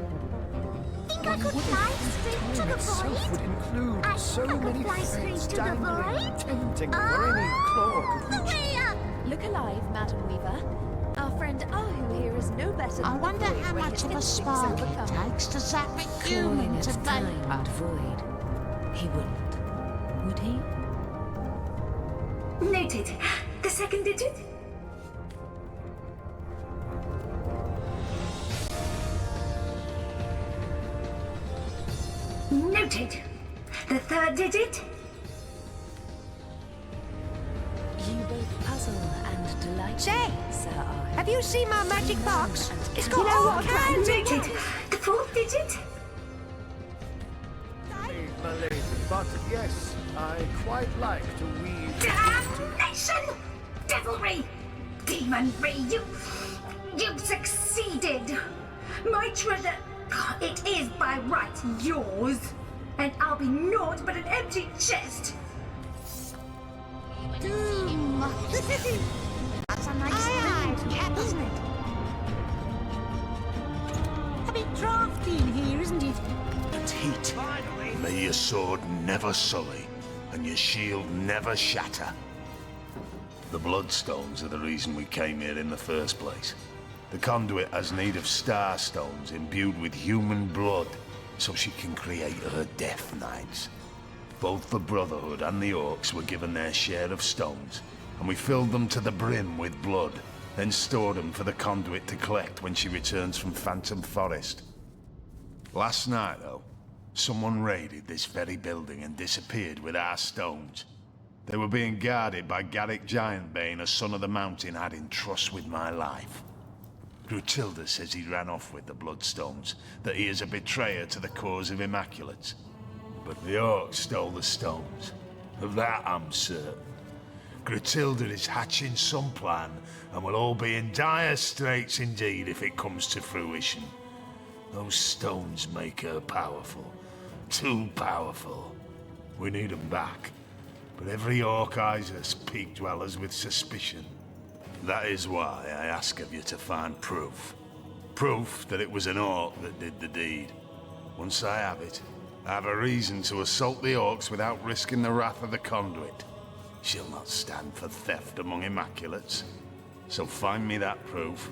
Think I could fly straight to Time the itself would void? include I so think I could many fly straight threads to the dangling, void? tempting where any claw could reach. Hurry up! Look alive, Madam Weaver. Our friend Ahu here is no better than I wonder the void how when much his of a instincts spark overcome. it takes to zap a Calling human it to time vapor. and void. He wouldn't, would he? Noted. The second digit? Noted. The third digit? You both puzzle and delight Say, me, Sir Ahu. have you seen my magic box? It's You got know all what? kinds of Noted. The fourth digit? My lady, but yes, I quite like to weave. Damnation! Devilry! Demonry! You've succeeded! My treasure, it is by right yours, and I'll be naught but an empty chest. That's a nice round cap, isn't it? A bit drafty in here, isn't it? And heat. May your sword never sully, and your shield never shatter. The Bloodstones are the reason we came here in the first place. The conduit has need of star stones imbued with human blood, so she can create her Death Knights. Both the Brotherhood and the Orcs were given their share of stones, and we filled them to the brim with blood, then stored them for the conduit to collect when she returns from Phantom Forest. Last night, though, someone raided this very building and disappeared with our stones. They were being guarded by Garrick Giantbane, a son of the mountain had in trust with my life. Grutilda says he ran off with the Bloodstones, that he is a betrayer to the cause of Immaculates. But the Orcs stole the stones. Of that I'm certain. Grutilda is hatching some plan, and we'll all be in dire straits indeed if it comes to fruition. Those stones make her powerful. Too powerful. We need them back. But every Orc eyes us peak dwellers with suspicion. That is why I ask of you to find proof. Proof that it was an Orc that did the deed. Once I have it, I have a reason to assault the Orcs without risking the wrath of the Conduit. She'll not stand for theft among Immaculates. So find me that proof,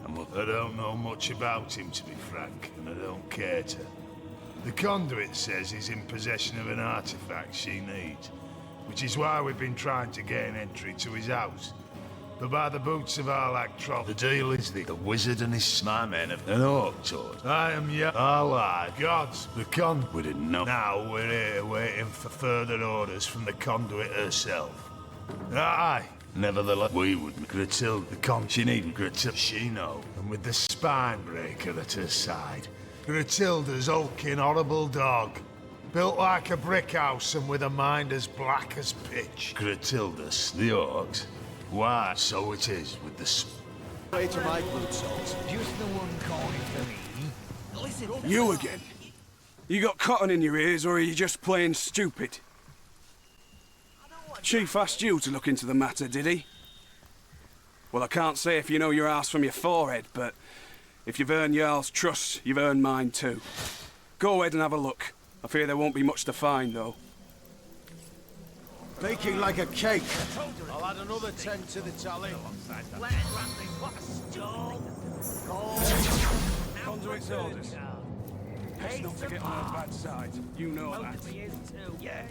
and I don't know much about him, to be frank, and I don't care to. The Conduit says he's in possession of an artifact she needs, which is why we've been trying to gain entry to his house. But by the boots of Arlak Trop, the deal is the wizard and his my men have an Orc taught. I am yet alive. Gods, the we didn't know. Now we're here waiting for further orders from the Conduit herself. Aye. Nevertheless, we would Grutilda, she needn't Grutilda, she know. And with the spine breaker at her side. Grutilda's hulking horrible dog. Built like a brick house and with a mind as black as pitch. Grutilda's the Orcs. Why, so it is with the Way to my boot soles. Just the one calling for me. Listen, You again? You got cotton in your ears, or are you just plain stupid? Chief asked you to look into the matter, did he? Well, I can't say if you know your arse from your forehead, but if you've earned Jarl's trust, you've earned mine too. Go ahead and have a look. I fear there won't be much to find, though. Baking like a cake. I'll add another 10 to the tally. Conduit's orders. Best not to get on her bad side. You know that. Yeah,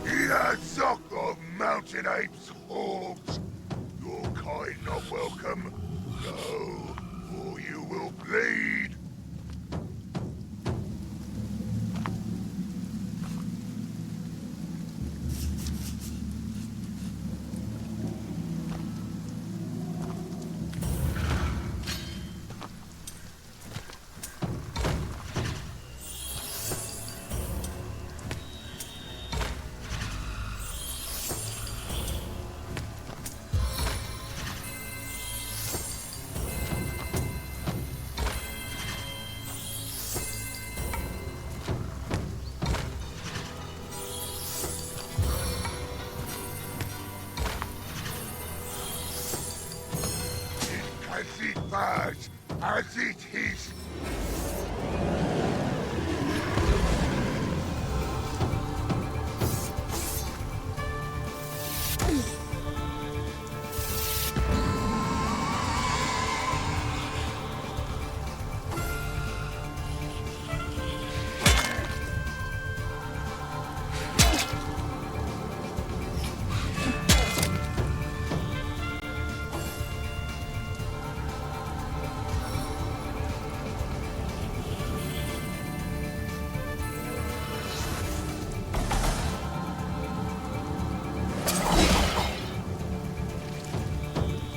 You sock of mountain apes, hogs! Your kind not welcome. Go, or you will bleed. As it was, as it is.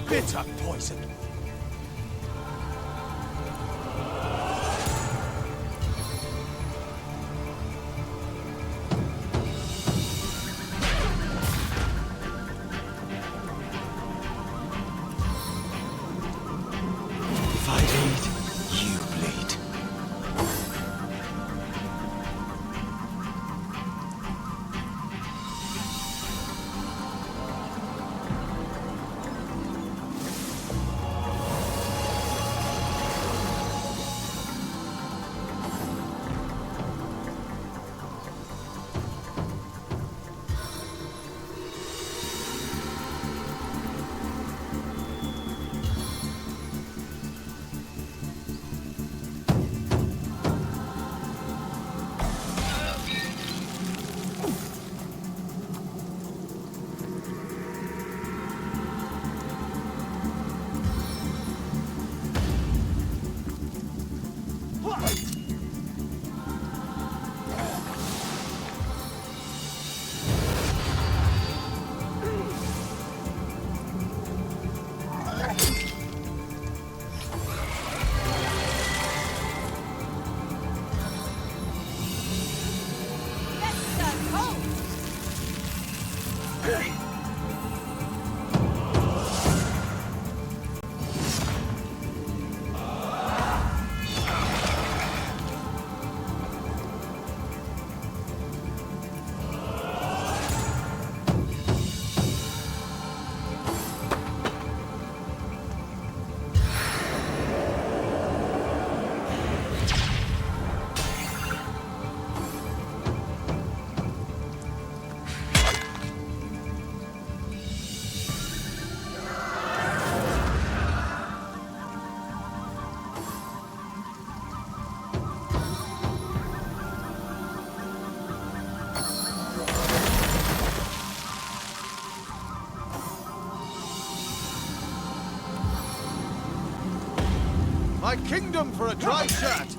Bitter poison. If I bleed, you bleed. My kingdom for a dry shirt!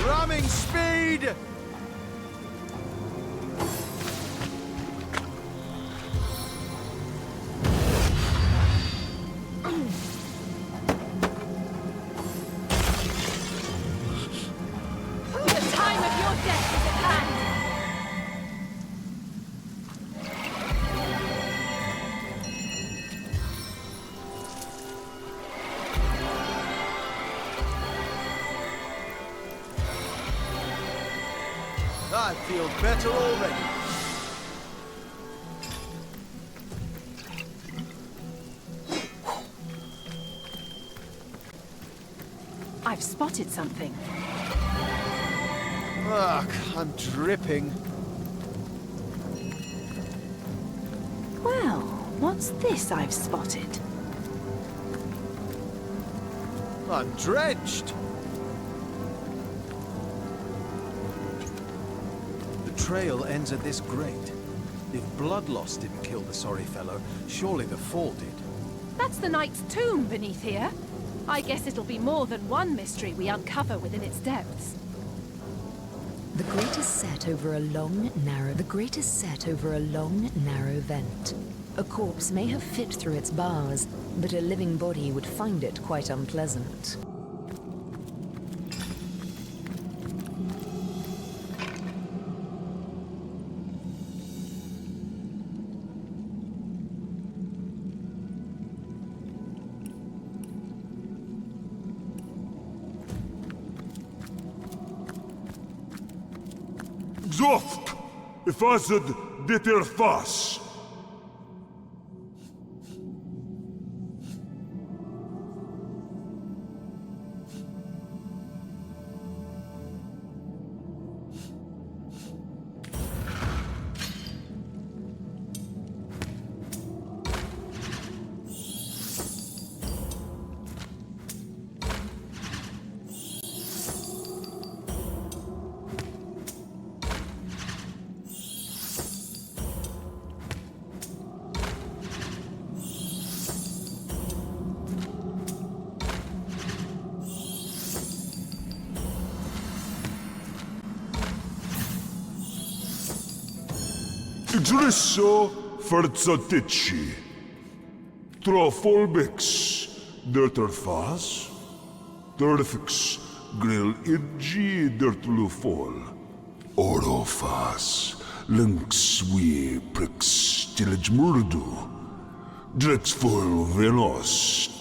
Ramming speed! The time of your death is at hand! feel better already. I've spotted something. Ugh, I'm dripping. Well, what's this I've spotted? I'm drenched. The trail ends at this grate. If blood loss didn't kill the sorry fellow, surely the fall did. That's the knight's tomb beneath here. I guess it'll be more than one mystery we uncover within its depths. The grate is set over a long, narrow vent. A corpse may have fit through its bars, but a living body would find it quite unpleasant. Zoft! Ifazad ditir fas! Igrisso Ferzotici. Trofolbix Dirterfas. Dirfix Grill Idgi Dirtlufol. Orofas. Lynx we prix Tillage Murdu. Drexful Velos.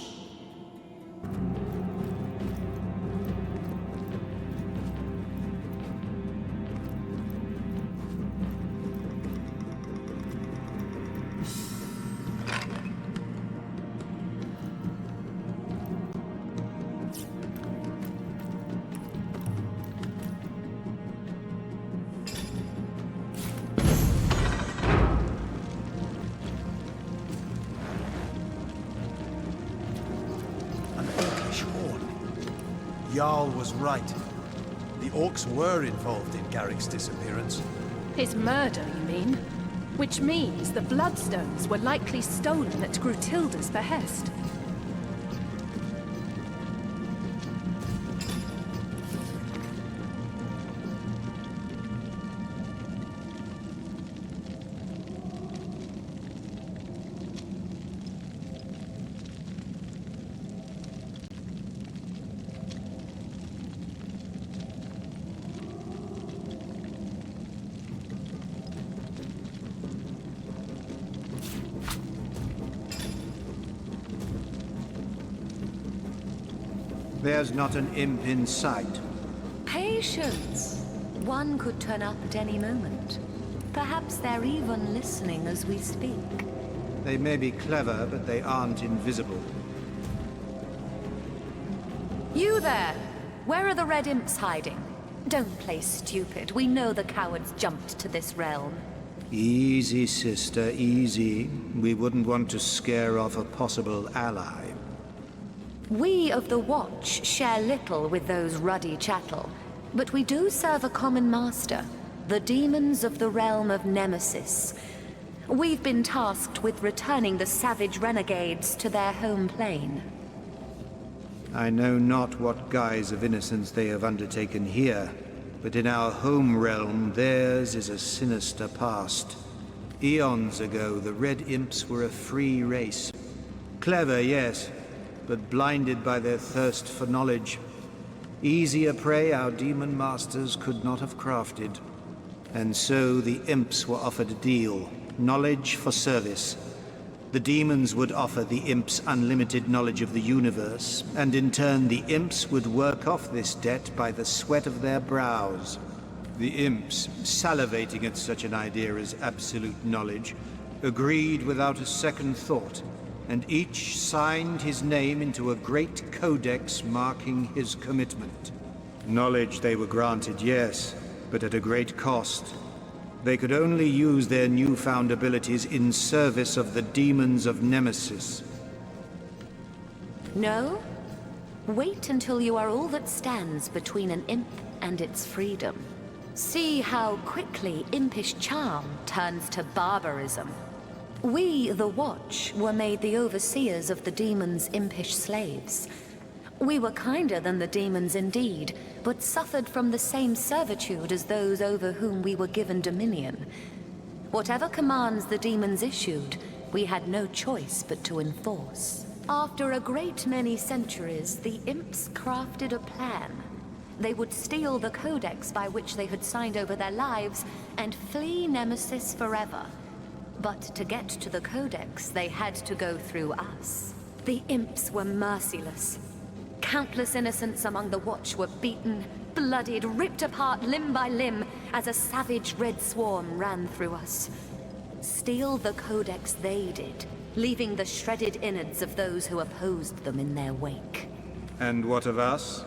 Jarl was right. The orcs were involved in Garrick's disappearance. His murder, you mean? Which means the bloodstones were likely stolen at Grutilda's behest. There's not an imp in sight. Patience. One could turn up at any moment. Perhaps they're even listening as we speak. They may be clever, but they aren't invisible. You there! Where are the red imps hiding? Don't play stupid. We know the cowards jumped to this realm. Easy, sister, easy. We wouldn't want to scare off a possible ally. We of the Watch share little with those ruddy chattel, but we do serve a common master, the demons of the realm of Nemesis. We've been tasked with returning the savage renegades to their home plane. I know not what guise of innocence they have undertaken here, but in our home realm theirs is a sinister past. Eons ago, the Red Imps were a free race. Clever, yes, but blinded by their thirst for knowledge. Easier prey our demon masters could not have crafted. And so the imps were offered a deal, knowledge for service. The demons would offer the imps unlimited knowledge of the universe, and in turn the imps would work off this debt by the sweat of their brows. The imps, salivating at such an idea as absolute knowledge, agreed without a second thought, and each signed his name into a great codex marking his commitment. Knowledge they were granted, yes, but at a great cost. They could only use their newfound abilities in service of the demons of Nemesis. No? Wait until you are all that stands between an imp and its freedom. See how quickly impish charm turns to barbarism. We, the Watch, were made the overseers of the demons' impish slaves. We were kinder than the demons indeed, but suffered from the same servitude as those over whom we were given dominion. Whatever commands the demons issued, we had no choice but to enforce. After a great many centuries, the imps crafted a plan. They would steal the codex by which they had signed over their lives and flee Nemesis forever. But to get to the codex, they had to go through us. The imps were merciless. Countless innocents among the Watch were beaten, bloodied, ripped apart limb by limb as a savage red swarm ran through us. Steal the codex they did, leaving the shredded innards of those who opposed them in their wake. And what of us?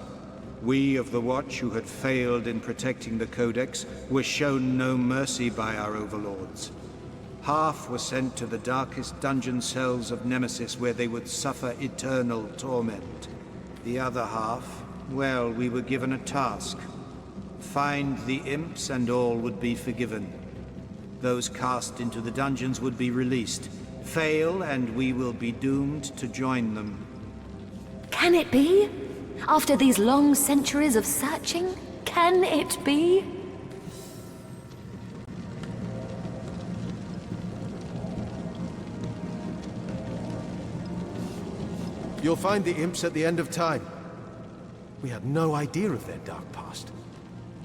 We of the Watch who had failed in protecting the codex were shown no mercy by our overlords. Half were sent to the darkest dungeon cells of Nemesis where they would suffer eternal torment. The other half, well, we were given a task. Find the imps and all would be forgiven. Those cast into the dungeons would be released. Fail and we will be doomed to join them. Can it be? After these long centuries of searching, can it be? You'll find the imps at the end of time. We had no idea of their dark past.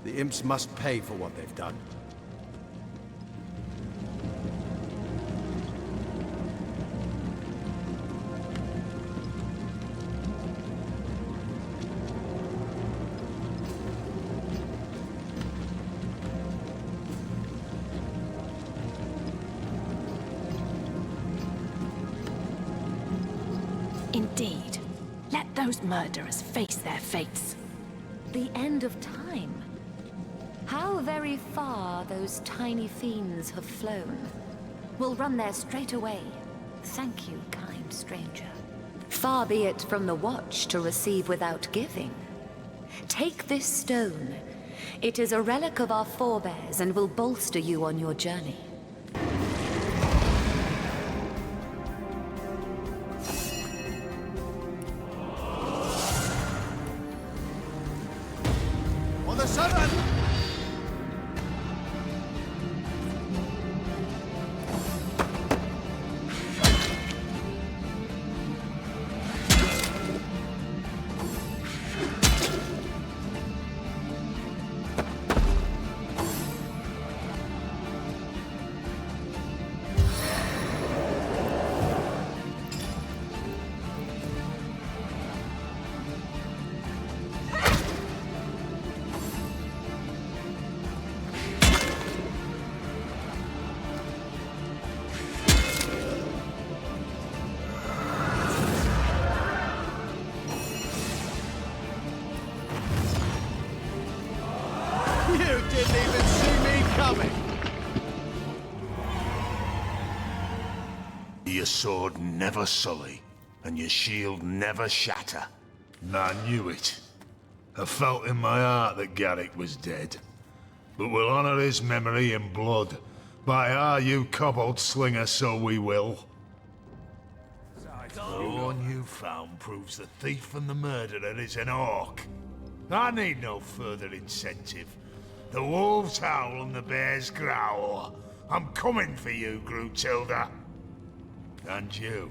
The imps must pay for what they've done. Indeed. Let those murderers face their fates. The end of time. How very far those tiny fiends have flown. We'll run there straight away. Thank you, kind stranger. Far be it from the Watch to receive without giving. Take this stone. It is a relic of our forebears and will bolster you on your journey. You didn't even see me coming! Your sword never sully, and your shield never shatter. I knew it. I felt in my heart that Garrick was dead. But we'll honor his memory in blood. By our you kobold slinger, so we will. The one you found proves the thief and the murderer is an orc. I need no further incentive. The wolves howl and the bears growl. I'm coming for you, Grootilda. And you.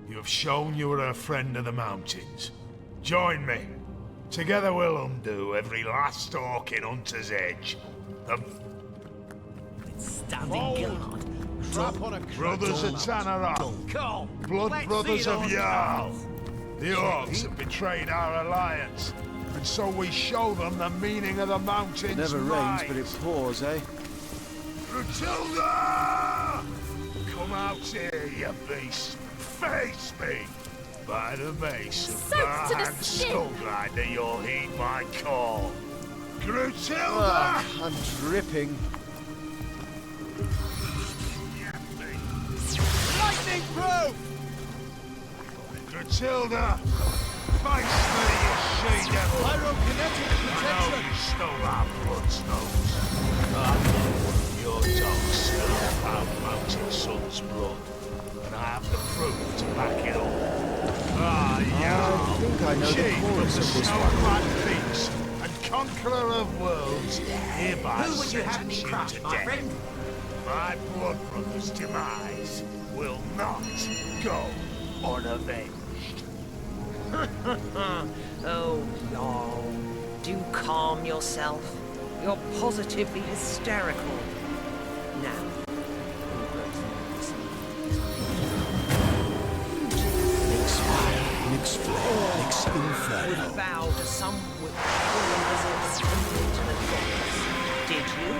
You have shown you are a friend of the mountains. Join me. Together we'll undo every last orc in Hunter's Edge. Standing guard. Drop on a Brothers of Tanaral. Blood brothers of Jarl. The orcs have betrayed our alliance. And so we show them the meaning of the mountains. It never rains, but it pours, eh? Matilda! Come out here, you beast. Face me! By the base of Soaked to the and skin. Skullgrinder, you'll heed my call. Gruntilda! Ah, I'm dripping. Lightning proof! Gruntilda! Face me, you she-devil! Pyrokinetic I know you stole our bloodstones. I know your dog smelled our mountain son's blood. And I have the proof to back it up. Ah, yeah. I think I know the Chief chorus of of the this one. Snowman Beast and Conqueror of Worlds hereby Who would you have me sentence you crush, to my death. friend? My blood brother's demise will not go unavenged. Oh, no. Do calm yourself. You're positively hysterical. Now, Nix flame, nix inferno. would bow to some did you?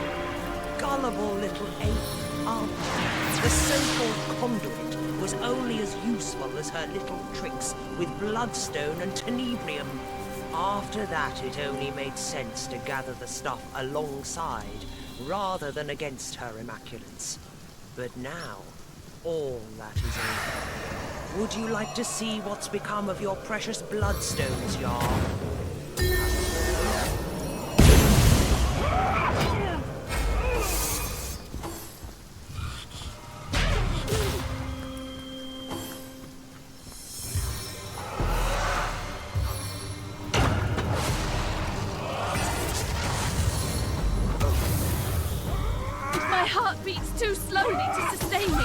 Gullible little ape, aren't you? The so-called conduit was only as useful as her little tricks with bloodstone and tenebrium. After that, it only made sense to gather the stuff alongside, rather than against her immaculates. But now, all that is over. Would you like to see what's become of your precious bloodstones, Jarl? My heart beats too slowly to sustain me.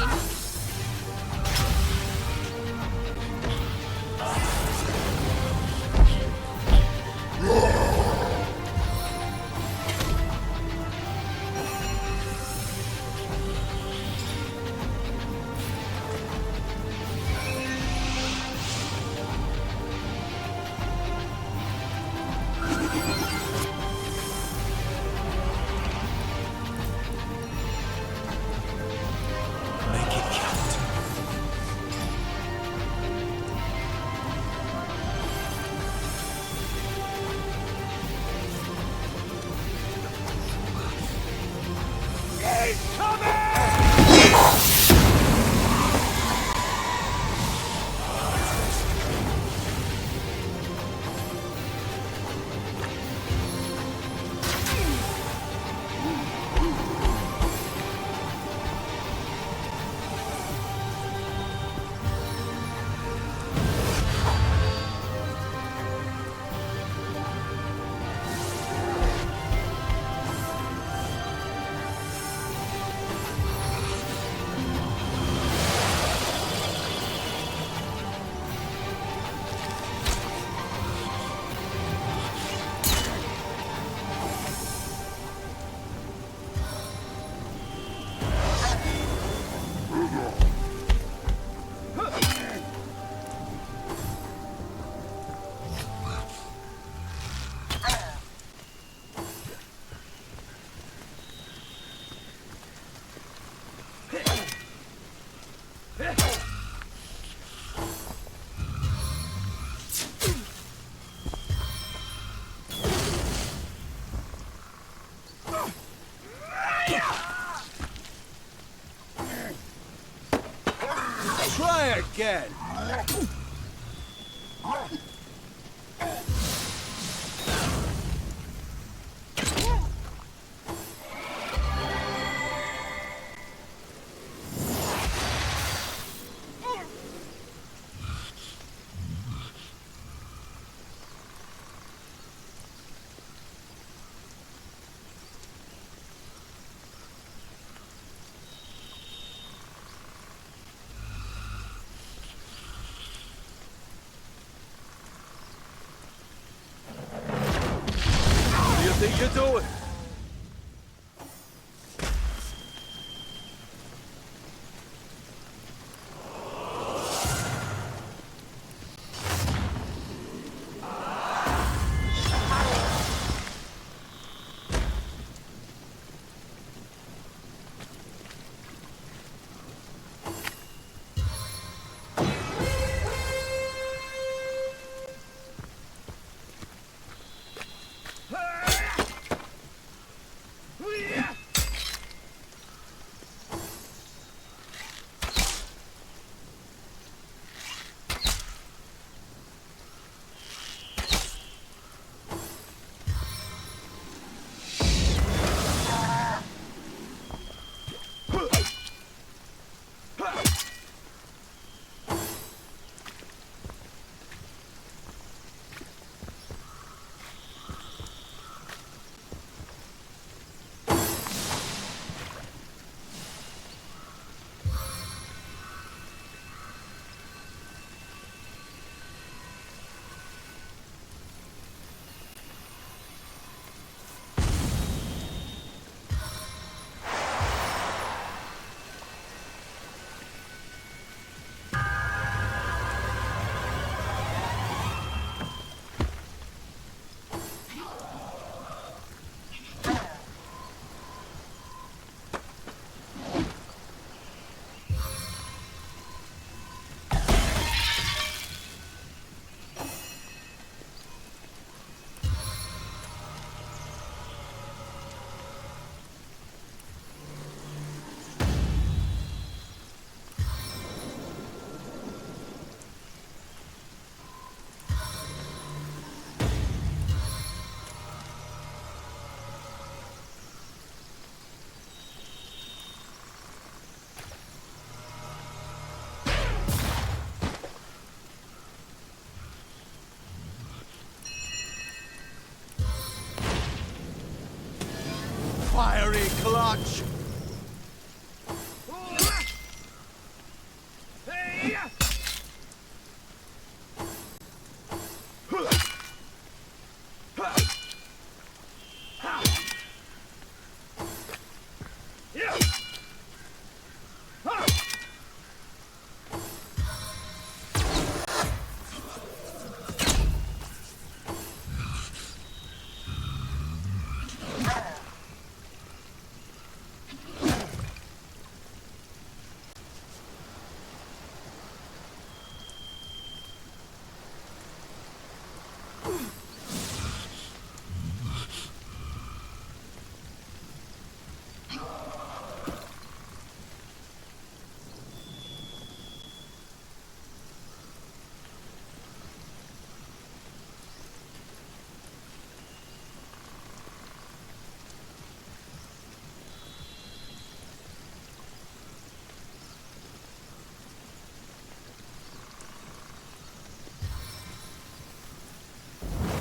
Make it count. He's coming! Try again. What do you think you're doing? Watch!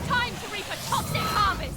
Time to reap a toxic harvest!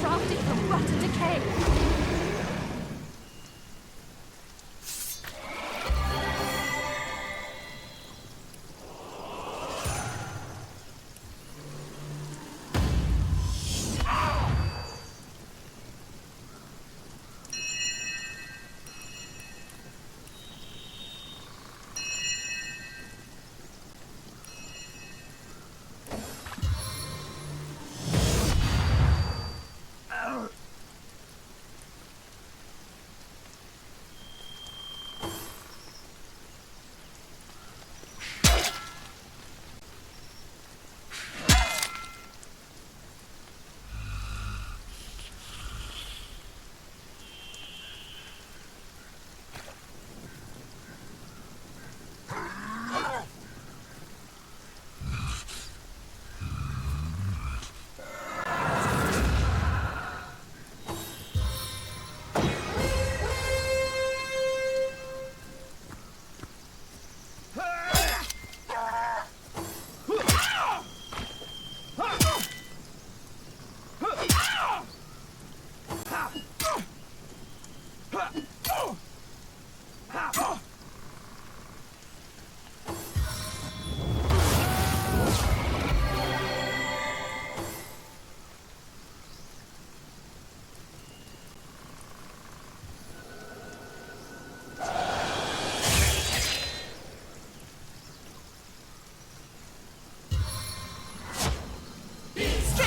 Crafted from rot and decay.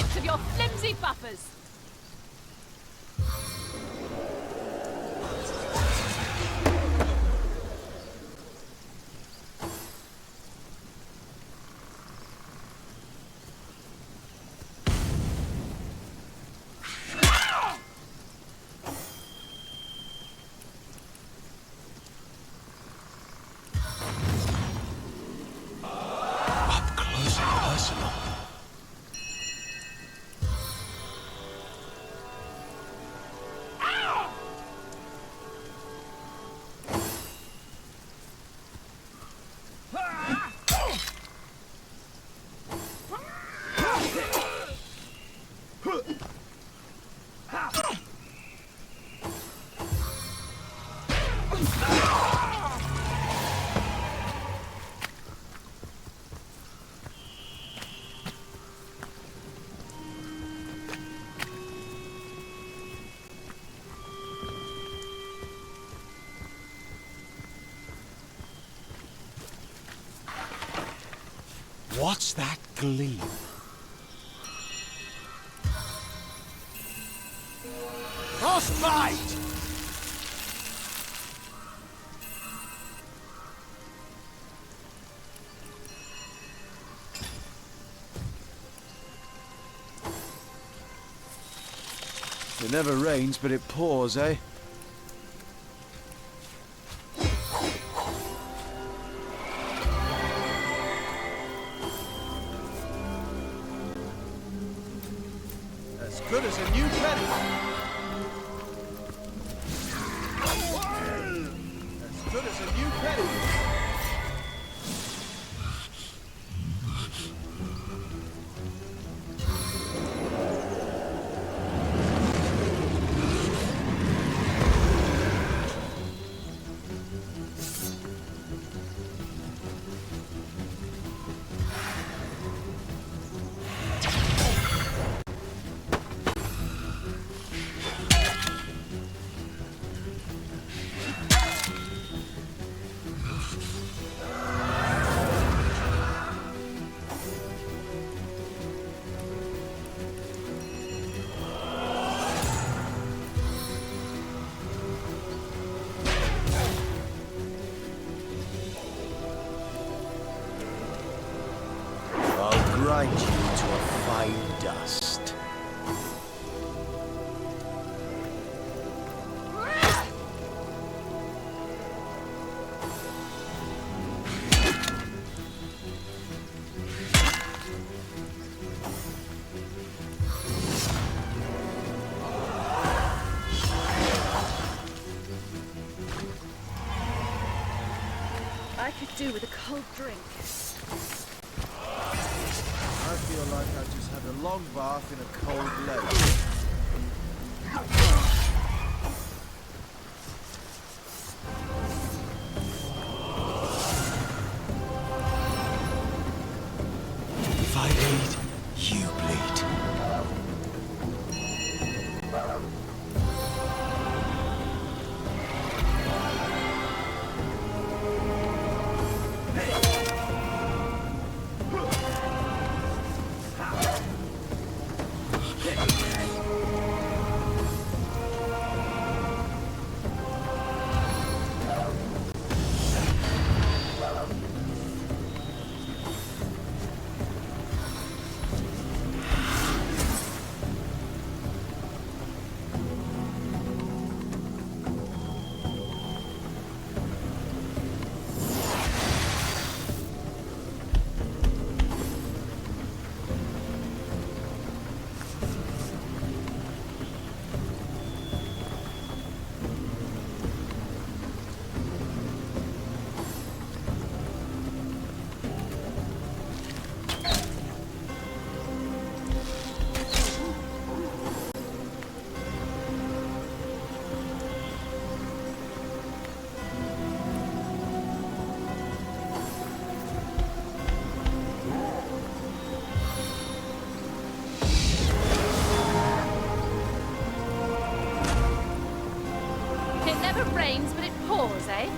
last of your flimsy buffers! What's that gleam? Frostbite! It never rains, but it pours, eh? As good as a new penny. As good as a new penny. Grind you to a fine dust. I could do with a cold drink. I feel like I just had a long bath in a cold lake. If I bleed, you bleed. It never rains, but it pours, eh?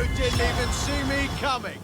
You didn't even see me coming!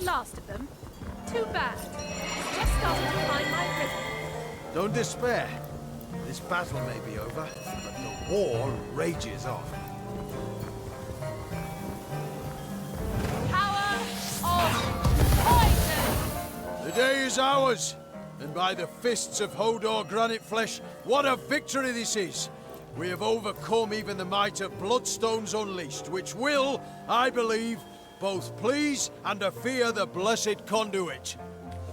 Last of them? Too bad. Just started to find my rhythm. Don't despair. This battle may be over, but the war rages on. Power of poison! The day is ours, and by the fists of Hodor Granite Flesh, what a victory this is! We have overcome even the might of Bloodstones Unleashed, which will, I believe, both please and fear the blessed conduit.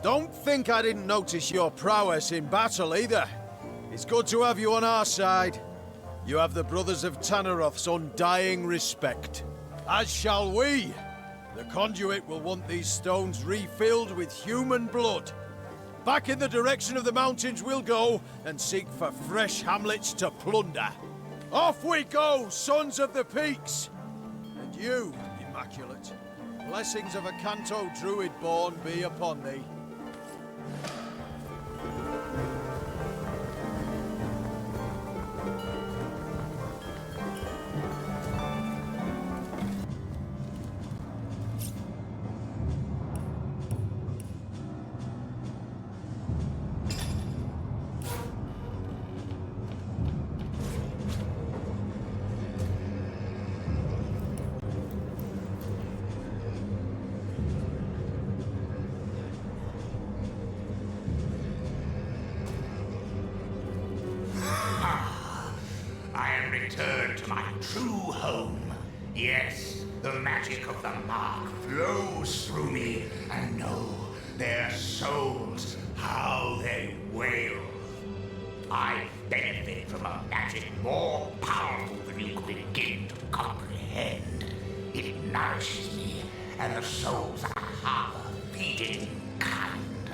Don't think I didn't notice your prowess in battle either. It's good to have you on our side. You have the Brothers of Tanneroth's undying respect. As shall we. The conduit will want these stones refilled with human blood. Back in the direction of the mountains we'll go and seek for fresh hamlets to plunder. Off we go, sons of the peaks! And you, Immaculate, blessings of a Canto Druid born be upon thee. Return to my true home. Yes, the magic of the mark flows through me, and know their souls, how they wail. I benefit from a magic more powerful than you could begin to comprehend. It nourishes me, and the souls I harbor feed it in kind.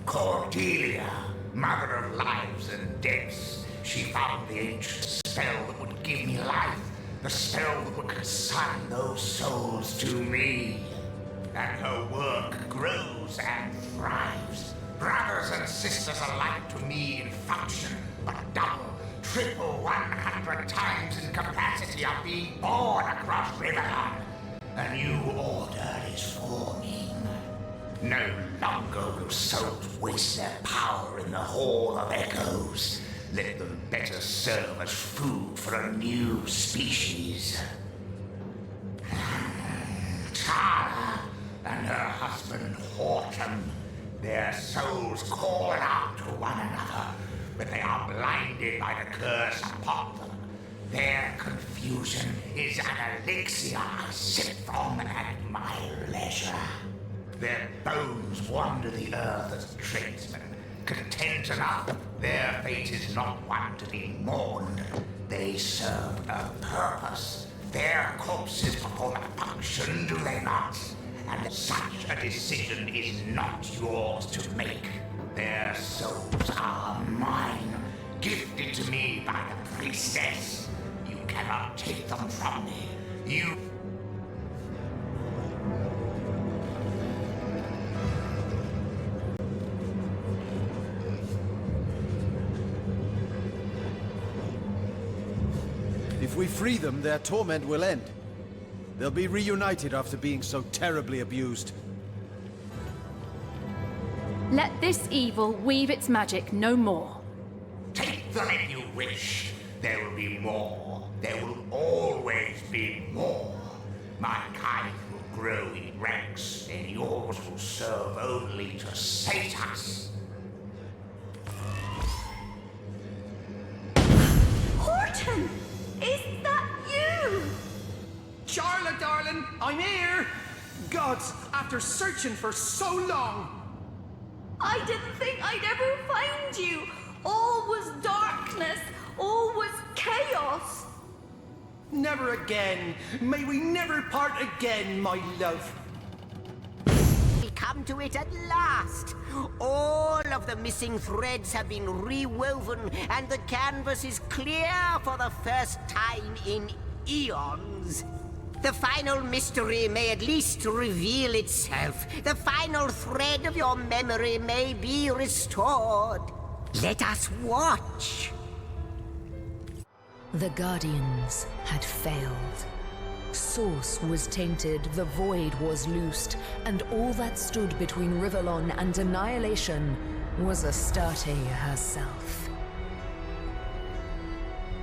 Cordelia, mother of lives and deaths, she found the ancient spell that would give me life, the spell that would consign those souls to me. And her work grows and thrives. Brothers and sisters alike to me in function, but double, triple, 100 times in capacity of being born across Riverrun. A new order is forming. No longer will souls waste their power in the Hall of Echoes. Let them better serve as food for a new species. Tara and her husband Horton, their souls call out to one another, but they are blinded by the curse upon them. Their confusion is an elixir I sip from at my leisure. Their bones wander the earth as tradesmen. Content enough, their fate is not one to be mourned. They serve a purpose, Their corpses perform a function, do they not? And such a decision is not yours to make. Their souls are mine, gifted to me by the priestess. You cannot take them from me. You... If we free them, their torment will end. They'll be reunited after being so terribly abused. Let this evil weave its magic no more. Take them if you wish. There will be more. There will always be more. Mankind will grow in ranks, and yours will serve only to sate us. Horton! Is that you? Charlotte, darling, I'm here! Gods, after searching for so long! I didn't think I'd ever find you. All was darkness. All was chaos. Never again. May we never part again, my love. We come to it at last. All of the missing threads have been rewoven, and the canvas is clear for the first time in eons. The final mystery may at least reveal itself. The final thread of your memory may be restored. Let us watch. The Guardians had failed. Source was tainted, the Void was loosed, and all that stood between Rivellon and annihilation was Astarte herself.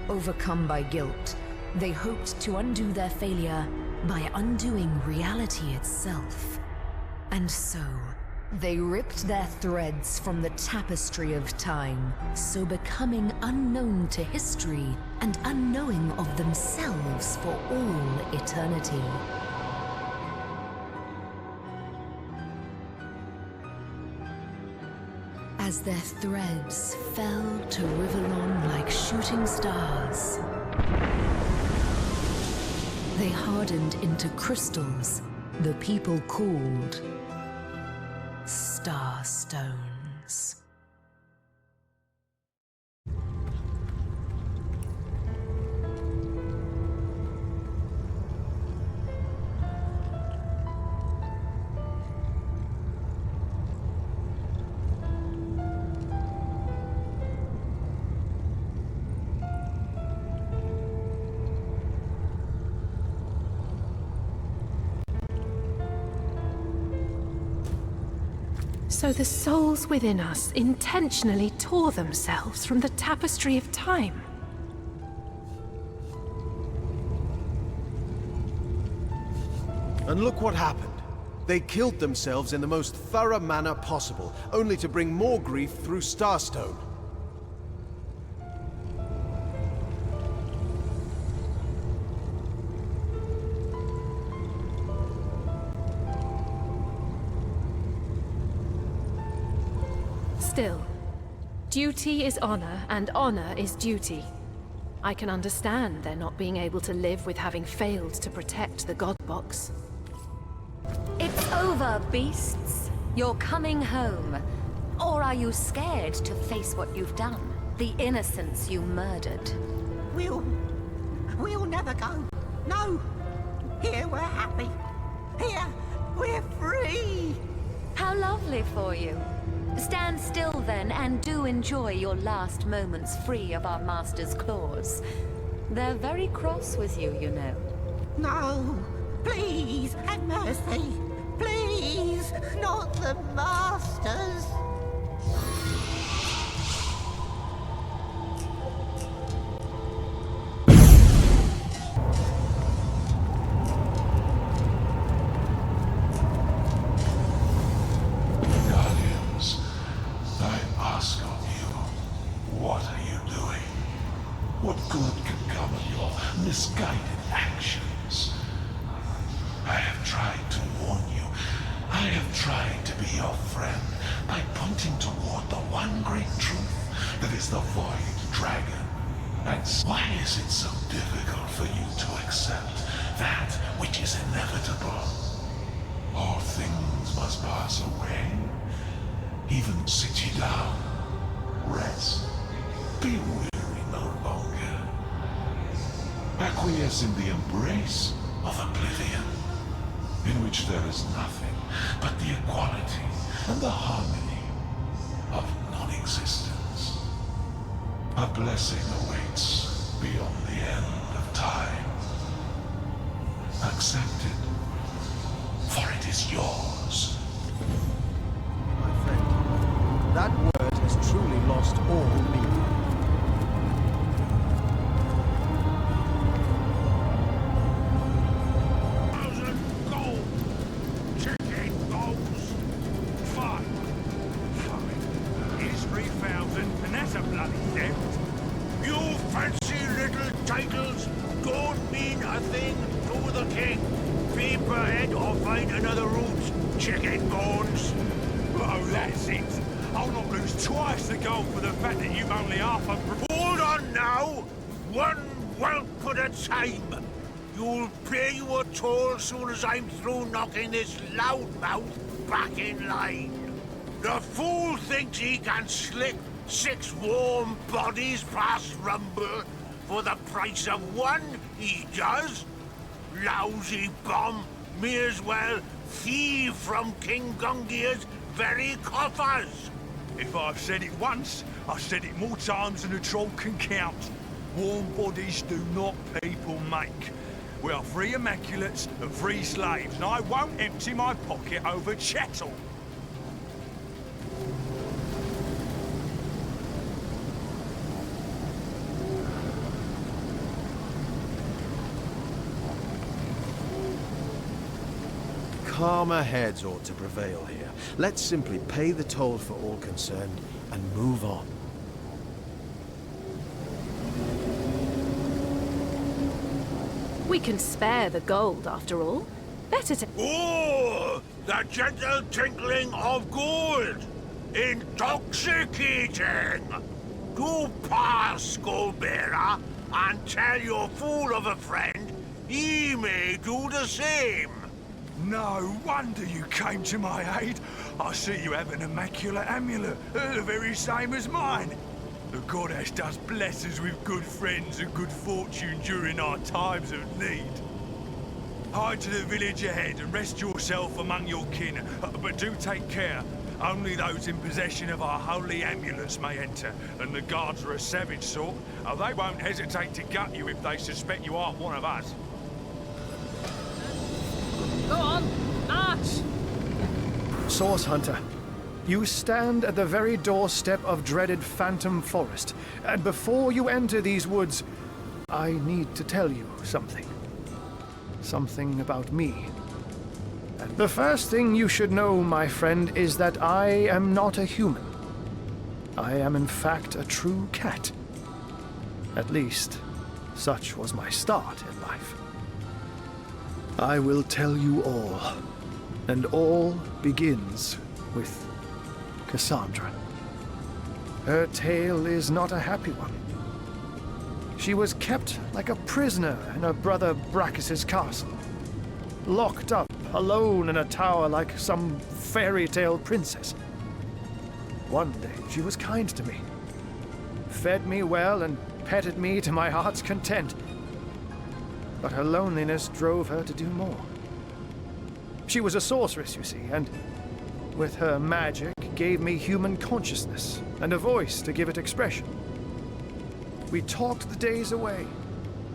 Overcome by guilt, they hoped to undo their failure by undoing reality itself. And so, they ripped their threads from the tapestry of time, so becoming unknown to history and unknowing of themselves for all eternity. As their threads fell to Rivellon like shooting stars, they hardened into crystals the people called Starstones. So the souls within us intentionally tore themselves from the tapestry of time. And look what happened. They killed themselves in the most thorough manner possible, only to bring more grief through Starstone. Still, duty is honor, and honor is duty. I can understand their not being able to live with having failed to protect the God Box. It's over, beasts. You're coming home. Or are you scared to face what you've done? The innocents you murdered? We'll never go. No. Here we're happy. Here we're free. How lovely for you. Stand still then, and do enjoy your last moments free of our master's claws. They're very cross with you, you know. No. Please, have mercy. Please, not the masters. Guardians, I ask of you, what are you doing? What good can come of your misguided actions? I have tried to warn you. I have tried to be your friend by pointing toward the one great truth that is the Void Dragon. And why is it so difficult for you to accept that which is inevitable? All things must pass away. Even sit ye down. Rest. Be weary no longer. Acquiesce in the embrace of oblivion, in which there is nothing but the equality and the harmony of non-existence. A blessing awaits beyond the end of time. Accept it, for it is yours. My friend, that word has truly lost all meaning. Twice the gold for the fact that you've only half a... Hold on now! One whelp at a time! You'll pay your toll soon as I'm through knocking this loudmouth back in line. The fool thinks he can slick 6 warm bodies past Rumble for the price of 1, he does. Lousy bomb, may as well thieve from King Gungia's very coffers. If I've said it once, I've said it more times than a troll can count. Warm bodies do not people make. We are 3 immaculates and 3 slaves, and I won't empty my pocket over chattel. Calmer heads ought to prevail here. Let's simply pay the toll for all concerned and move on. We can spare the gold, after all. Better to... Oh! The gentle tinkling of gold! Intoxicating! Do pass, Skullbearer, and tell your fool of a friend he may do the same. No wonder you came to my aid. I see you have an immaculate amulet, the very same as mine. The goddess does bless us with good friends and good fortune during our times of need. Hide to the village ahead and rest yourself among your kin, but do take care. Only those in possession of our holy amulets may enter, and the guards are a savage sort. They won't hesitate to gut you if they suspect you aren't one of us. Go on, march! Source Hunter, you stand at the very doorstep of dreaded Phantom Forest, and before you enter these woods, I need to tell you something. Something about me. And the first thing you should know, my friend, is that I am not a human. I am in fact a true cat. At least, such was my start in life. I will tell you all, and all begins with Cassandra. Her tale is not a happy one. She was kept like a prisoner in her brother Brachus's castle, locked up alone in a tower like some fairy tale princess. One day she was kind to me, fed me well and petted me to my heart's content. But her loneliness drove her to do more. She was a sorceress, you see, and with her magic gave me human consciousness and a voice to give it expression. We talked the days away,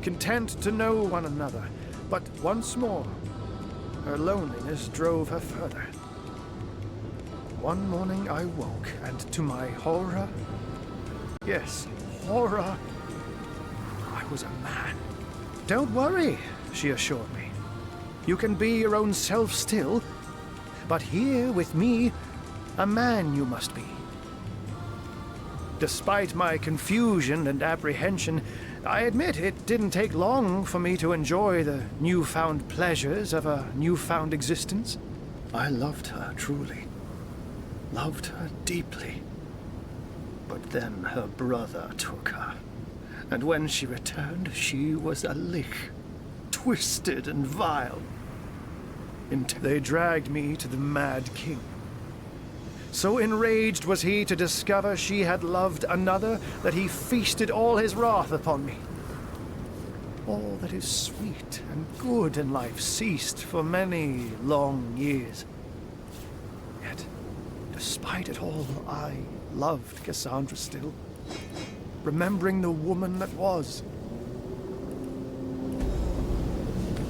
content to know one another, but once more, her loneliness drove her further. One morning I woke, and to my horror, yes, horror, I was a man. Don't worry, she assured me. You can be your own self still, but here with me, a man you must be. Despite my confusion and apprehension, I admit it didn't take long for me to enjoy the newfound pleasures of a newfound existence. I loved her truly, loved her deeply. But then her brother took her, And when she returned, she was a lich, twisted and vile. They dragged me to the Mad King. So enraged was he to discover she had loved another that he feasted all his wrath upon me. All that is sweet and good in life ceased for many long years. Yet, despite it all, I loved Cassandra still, remembering the woman that was.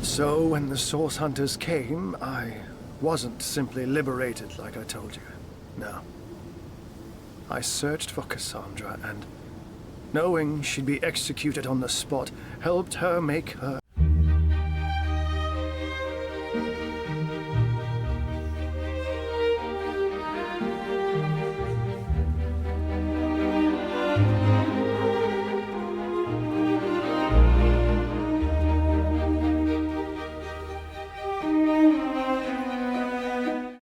So when the Source Hunters came, I wasn't simply liberated like I told you. No. I searched for Cassandra and, knowing she'd be executed on the spot, helped her make her